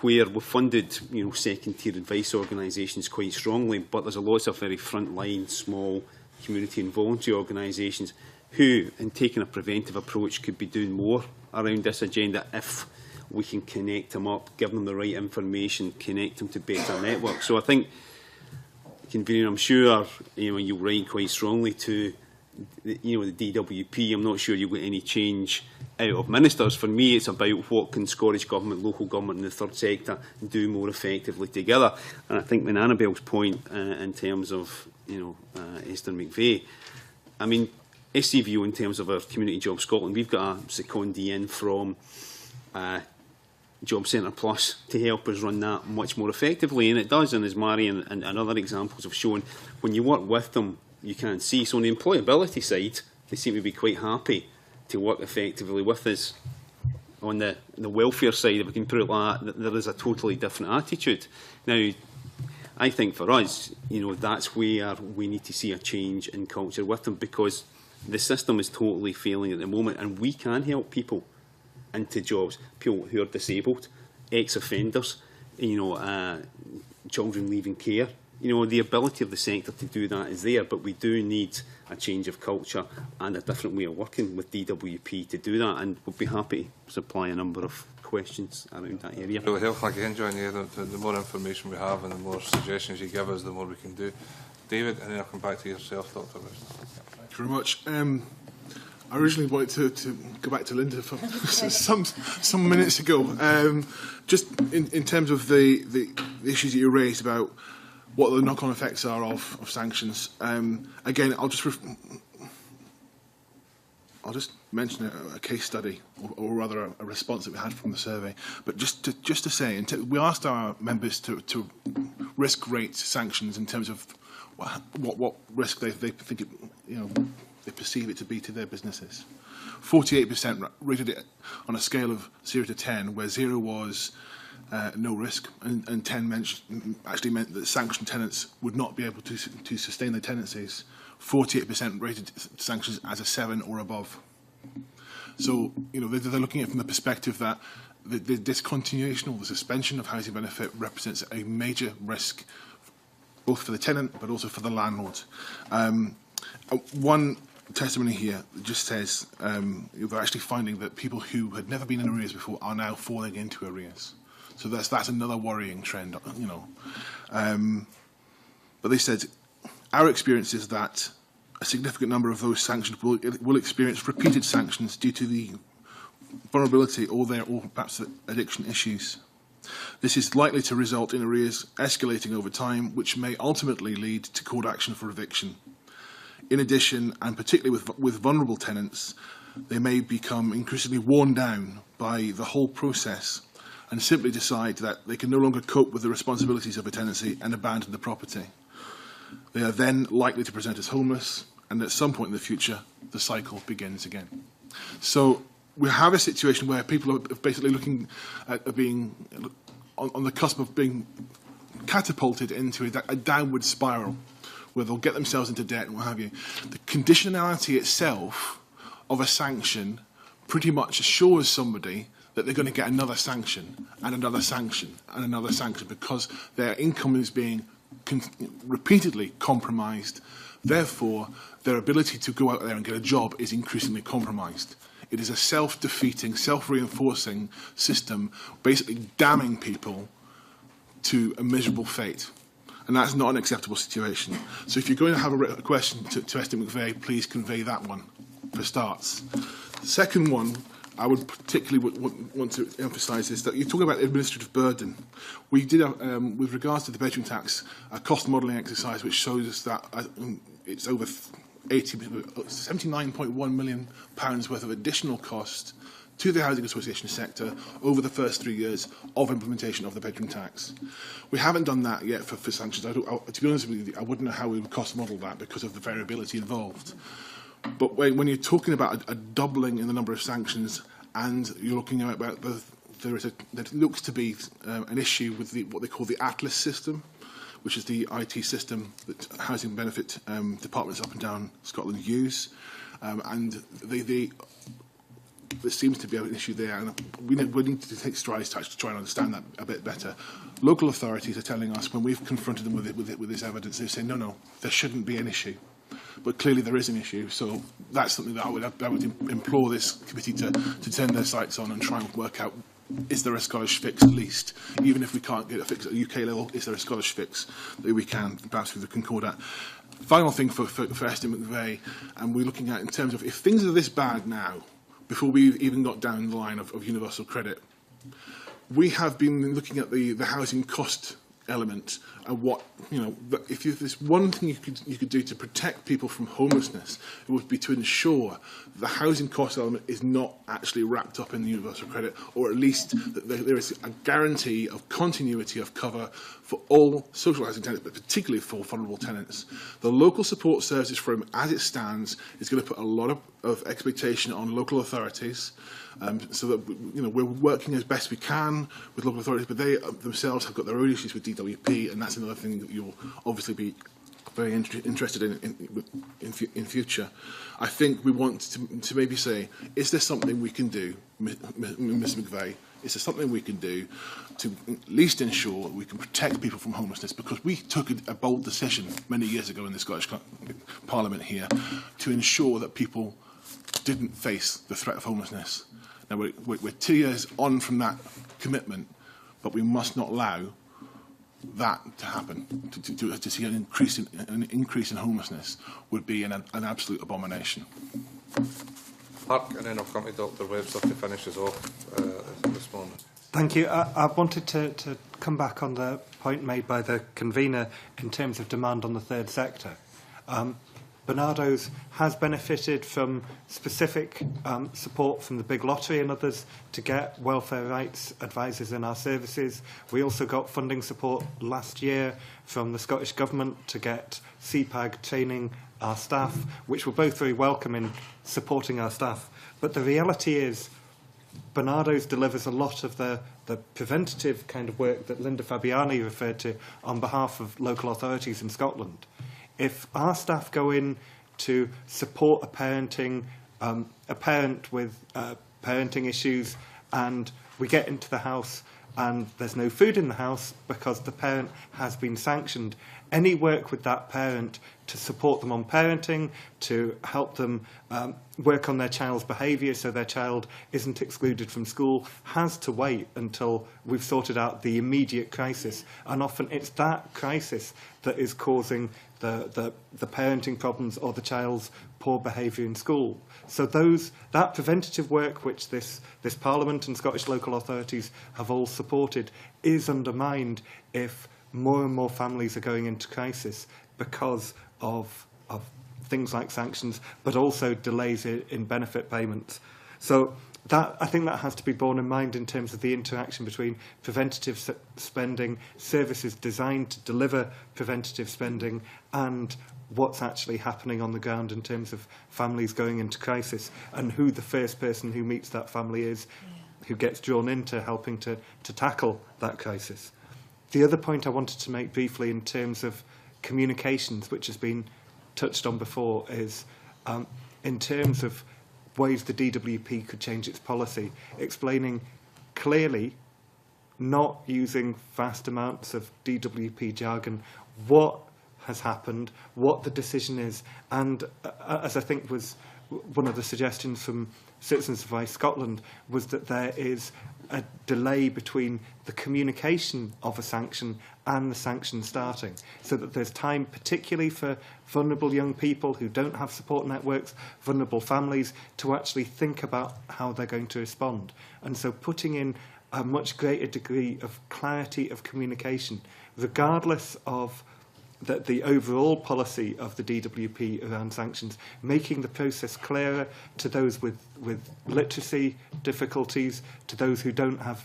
Where we've funded, second-tier advice organisations quite strongly, but there's a lot of very front-line, small community and voluntary organisations who, in taking a preventive approach, could be doing more around this agenda if we can connect them up, give them the right information, connect them to better networks. So I think, Convener, I'm sure you'll write quite strongly to the DWP. I'm not sure you'll get any change out of ministers. For me, it's about what can Scottish Government, local government and the third sector do more effectively together. And I think when Annabelle's point in terms of Esther McVeigh, I mean, SCVO in terms of our Community Job Scotland, we've got a secondee in from Job Centre Plus to help us run that much more effectively, and it does. And as Mary and other examples have shown, when you work with them, you can see. So on the employability side, they seem to be quite happy to work effectively with us. On the welfare side, if we can put it like that, there is a totally different attitude. Now, I think for us, that's where we need to see a change in culture with them, because the system is totally failing at the moment, and we can help people into jobs, people who are disabled, ex-offenders, children leaving care. The ability of the sector to do that is there, but we do need a change of culture and a different way of working with DWP to do that, and we'll be happy to supply a number of questions around that area. Really helpful again, John. The more information we have and the more suggestions you give us, the more we can do. David, and then I'll come back to yourself, Dr. West. Thank you very much. I originally wanted to go back to Linda for some minutes ago. Just in terms of the issues that you raised about what the knock-on effects are of sanctions. Again, I'll just mention a case study, or rather a response that we had from the survey. But just to say, we asked our members to risk rate sanctions in terms of what risk they think it, they perceive it to be to their businesses. 48% rated it on a scale of 0 to 10, where 0 was no risk, and 10 actually meant that sanctioned tenants would not be able to sustain their tenancies. 48% rated sanctions as a 7 or above. So, they're looking at it from the perspective that the discontinuation or the suspension of housing benefit represents a major risk, both for the tenant but also for the landlord. One testimony here just says they're actually finding that people who had never been in arrears before are now falling into arrears. So that's another worrying trend, But they said, our experience is that a significant number of those sanctioned will experience repeated sanctions due to the vulnerability or perhaps the addiction issues. This is likely to result in arrears escalating over time, which may ultimately lead to court action for eviction. In addition, and particularly with vulnerable tenants, they may become increasingly worn down by the whole process and simply decide that they can no longer cope with the responsibilities of a tenancy and abandon the property. They are then likely to present as homeless, and at some point in the future, the cycle begins again. So we have a situation where people are basically looking at being on the cusp of being catapulted into a downward spiral, where they'll get themselves into debt and what have you. The conditionality itself of a sanction pretty much assures somebody that they're going to get another sanction and another sanction and another sanction because their income is being repeatedly compromised. Therefore, their ability to go out there and get a job is increasingly compromised. It is a self-defeating, self-reinforcing system, basically damning people to a miserable fate. And that's not an acceptable situation. So if you're going to have a question to Esther McVeigh, please convey that one for starts. The second one I would particularly want to emphasise is that you talk about administrative burden. We did, with regards to the bedroom tax, a cost modelling exercise which shows us that it's over 79.1 million pounds worth of additional cost to the housing association sector over the first 3 years of implementation of the bedroom tax. We haven't done that yet for sanctions. To be honest with you, I wouldn't know how we would cost model that because of the variability involved. But when you're talking about a doubling in the number of sanctions and you're looking at there looks to be an issue with what they call the Atlas system, which is the IT system that housing benefit departments up and down Scotland use. And there seems to be an issue there, and we need to take strides to actually try and understand that a bit better. Local authorities are telling us, when we've confronted them with this evidence, they say, no, there shouldn't be an issue. But clearly there is an issue, so that's something that I would implore this committee to turn their sights on and try and work out, is there a Scottish fix at least? Even if we can't get a fix at the UK level, is there a Scottish fix that we can, perhaps through the Concordat? Final thing for Esther McVeigh, and we're looking at in terms of if things are this bad now, before we even got down the line of universal credit, we have been looking at the housing cost element and what, if there's one thing you could do to protect people from homelessness, it would be to ensure the housing cost element is not actually wrapped up in the universal credit, or at least that there is a guarantee of continuity of cover for all social housing tenants, but particularly for vulnerable tenants. The local support services forum, as it stands, is going to put a lot of expectation on local authorities, so that we're working as best we can with local authorities, but they themselves have got their own issues with DWP, and that's another thing that you'll obviously be very interested in future. I think we want to maybe say, is there something we can do, Ms McVeigh, is there something we can do to at least ensure that we can protect people from homelessness? Because we took a bold decision many years ago in the Scottish Parliament here to ensure that people didn't face the threat of homelessness. Now, we're 2 years on from that commitment, but we must not allow that to happen. To see an increase in homelessness would be an absolute abomination. Mark, and then I'll come to Dr Webster to finish us off this morning. Thank you. I wanted to come back on the point made by the convener in terms of demand on the third sector. Barnardo's has benefited from specific support from the Big Lottery and others to get welfare rights advisors in our services. We also got funding support last year from the Scottish Government to get CPAG training our staff, which were both very welcome in supporting our staff. But the reality is Barnardo's delivers a lot of the preventative kind of work that Linda Fabiani referred to on behalf of local authorities in Scotland. If our staff go in to support a parent with parenting issues, and we get into the house and there's no food in the house because the parent has been sanctioned, any work with that parent to support them on parenting, to help them work on their child's behaviour so their child isn't excluded from school, has to wait until we've sorted out the immediate crisis. And often it's that crisis that is causing the parenting problems or the child's poor behaviour in school. So that preventative work which this Parliament and Scottish local authorities have all supported is undermined if more and more families are going into crisis because of things like sanctions, but also delays in benefit payments. So I think that has to be borne in mind in terms of the interaction between preventative spending, services designed to deliver preventative spending, and what's actually happening on the ground in terms of families going into crisis, and who the first person who meets that family is, who gets drawn into helping to tackle that crisis. The other point I wanted to make briefly in terms of communications, which has been touched on before, is in terms of ways the DWP could change its policy, explaining clearly not using vast amounts of DWP jargon, what has happened, what the decision is, and as I think was one of the suggestions from Citizens Advice Scotland, was that there is a delay between the communication of a sanction and the sanction starting, so that there's time particularly for vulnerable young people who don't have support networks, vulnerable families, to actually think about how they're going to respond. And so putting in a much greater degree of clarity of communication, regardless of the overall policy of the DWP around sanctions, making the process clearer to those with literacy difficulties, to those who don't have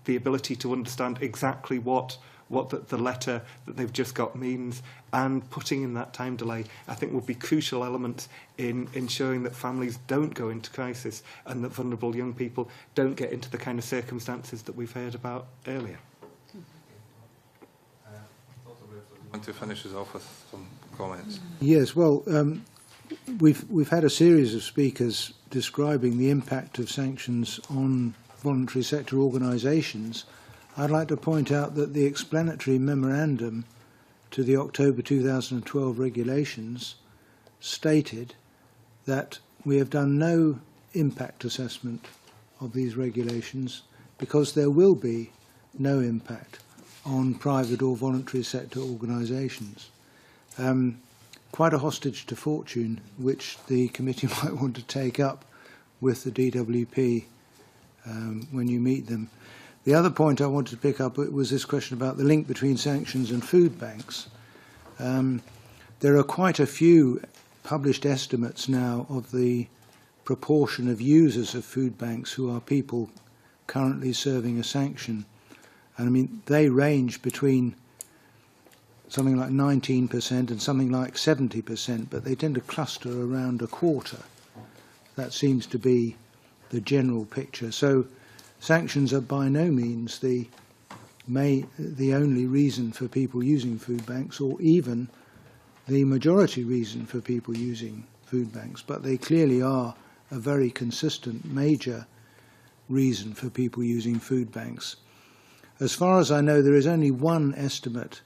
the ability to understand exactly what the letter that they've just got means, and putting in that time delay, I think will be crucial elements in ensuring that families don't go into crisis and that vulnerable young people don't get into the kind of circumstances that we've heard about earlier. Want to finish us off with some comments? Yes, well, we've had a series of speakers describing the impact of sanctions on voluntary sector organisations. I'd like to point out that the explanatory memorandum to the October 2012 regulations stated that we have done no impact assessment of these regulations because there will be no impact on private or voluntary sector organisations. Quite a hostage to fortune, which the committee might want to take up with the DWP when you meet them. The other point I wanted to pick up was this question about the link between sanctions and food banks. There are quite a few published estimates now of the proportion of users of food banks who are people currently serving a sanction. And I mean, they range between something like 19% and something like 70%, but they tend to cluster around a quarter. That seems to be the general picture. So sanctions are by no means the only reason for people using food banks, or even the majority reason for people using food banks, but they clearly are a very consistent major reason for people using food banks. As far as I know, there is only one estimate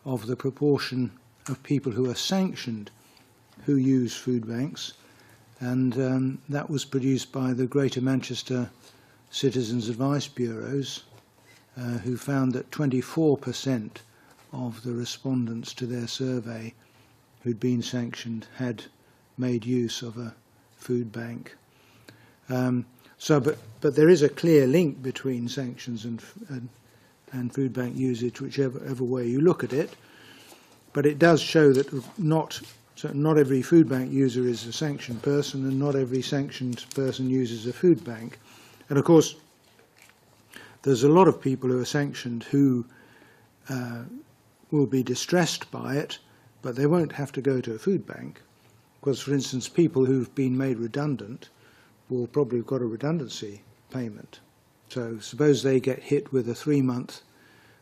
of the proportion of people who are sanctioned who use food banks, and that was produced by the Greater Manchester Citizens Advice Bureaus, who found that 24% of the respondents to their survey who'd been sanctioned had made use of a food bank. But there is a clear link between sanctions and food bank usage, whichever way you look at it. But it does show that not every food bank user is a sanctioned person, and not every sanctioned person uses a food bank. And of course, there's a lot of people who are sanctioned who will be distressed by it, but they won't have to go to a food bank. Because, for instance, people who've been made redundant will probably have got a redundancy payment. So suppose they get hit with a 3-month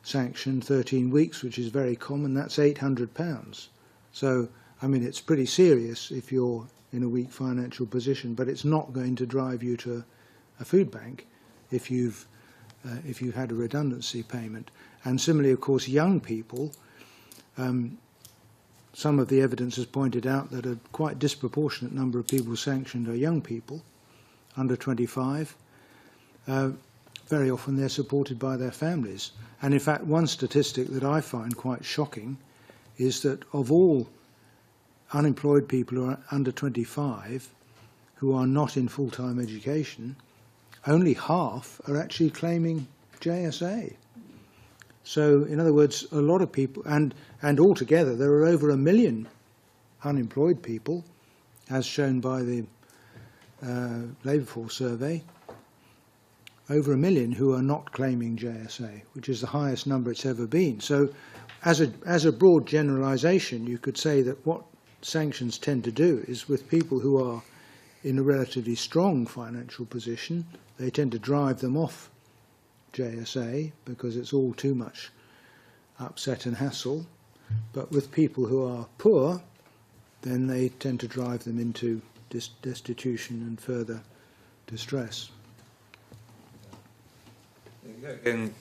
sanction, 13 weeks, which is very common, that's £800. So, I mean, it's pretty serious if you're in a weak financial position, but it's not going to drive you to a food bank if you've had a redundancy payment. And similarly, of course, young people, some of the evidence has pointed out that a quite disproportionate number of people sanctioned are young people, under 25. Very often they're supported by their families. And in fact, one statistic that I find quite shocking is that of all unemployed people who are under 25 who are not in full-time education, only half are actually claiming JSA. So, in other words, a lot of people, and altogether there are over 1 million unemployed people, as shown by the Labour Force survey, over 1 million who are not claiming JSA, which is the highest number it's ever been. So, as a broad generalisation, you could say that what sanctions tend to do is, with people who are in a relatively strong financial position, they tend to drive them off JSA because it's all too much upset and hassle. But with people who are poor, then they tend to drive them into destitution and further distress. Again,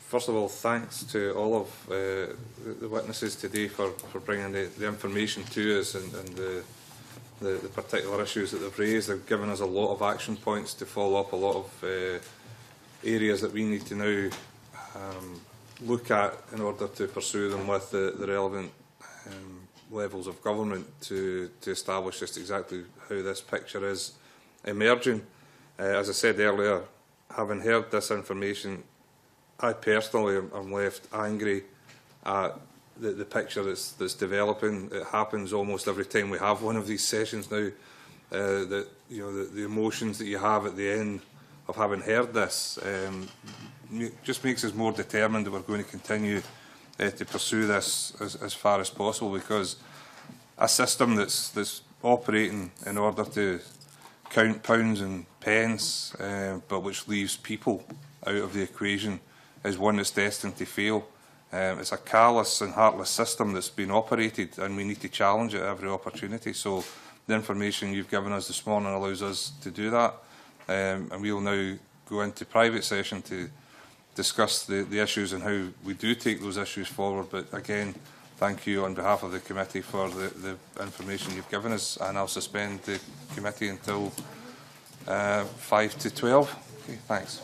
first of all, thanks to all of the witnesses today for bringing the information to us and the particular issues that they've raised. They've given us a lot of action points to follow up, a lot of areas that we need to now look at in order to pursue them with the relevant levels of government to establish just exactly how this picture is emerging. As I said earlier, having heard this information, I personally am left angry at the picture that's developing. It happens almost every time we have one of these sessions now. That the emotions that you have at the end of having heard this just makes us more determined that we're going to continue to pursue this as far as possible, because a system that's operating in order to count pounds and pence, but which leaves people out of the equation, is one that's destined to fail. It's a callous and heartless system that's been operated, and we need to challenge it at every opportunity. So the information you've given us this morning allows us to do that, and we will now go into private session to discuss the issues and how we do take those issues forward. But again, thank you on behalf of the committee for the information you've given us, and I'll suspend the committee until 5 to 12. Okay, thanks.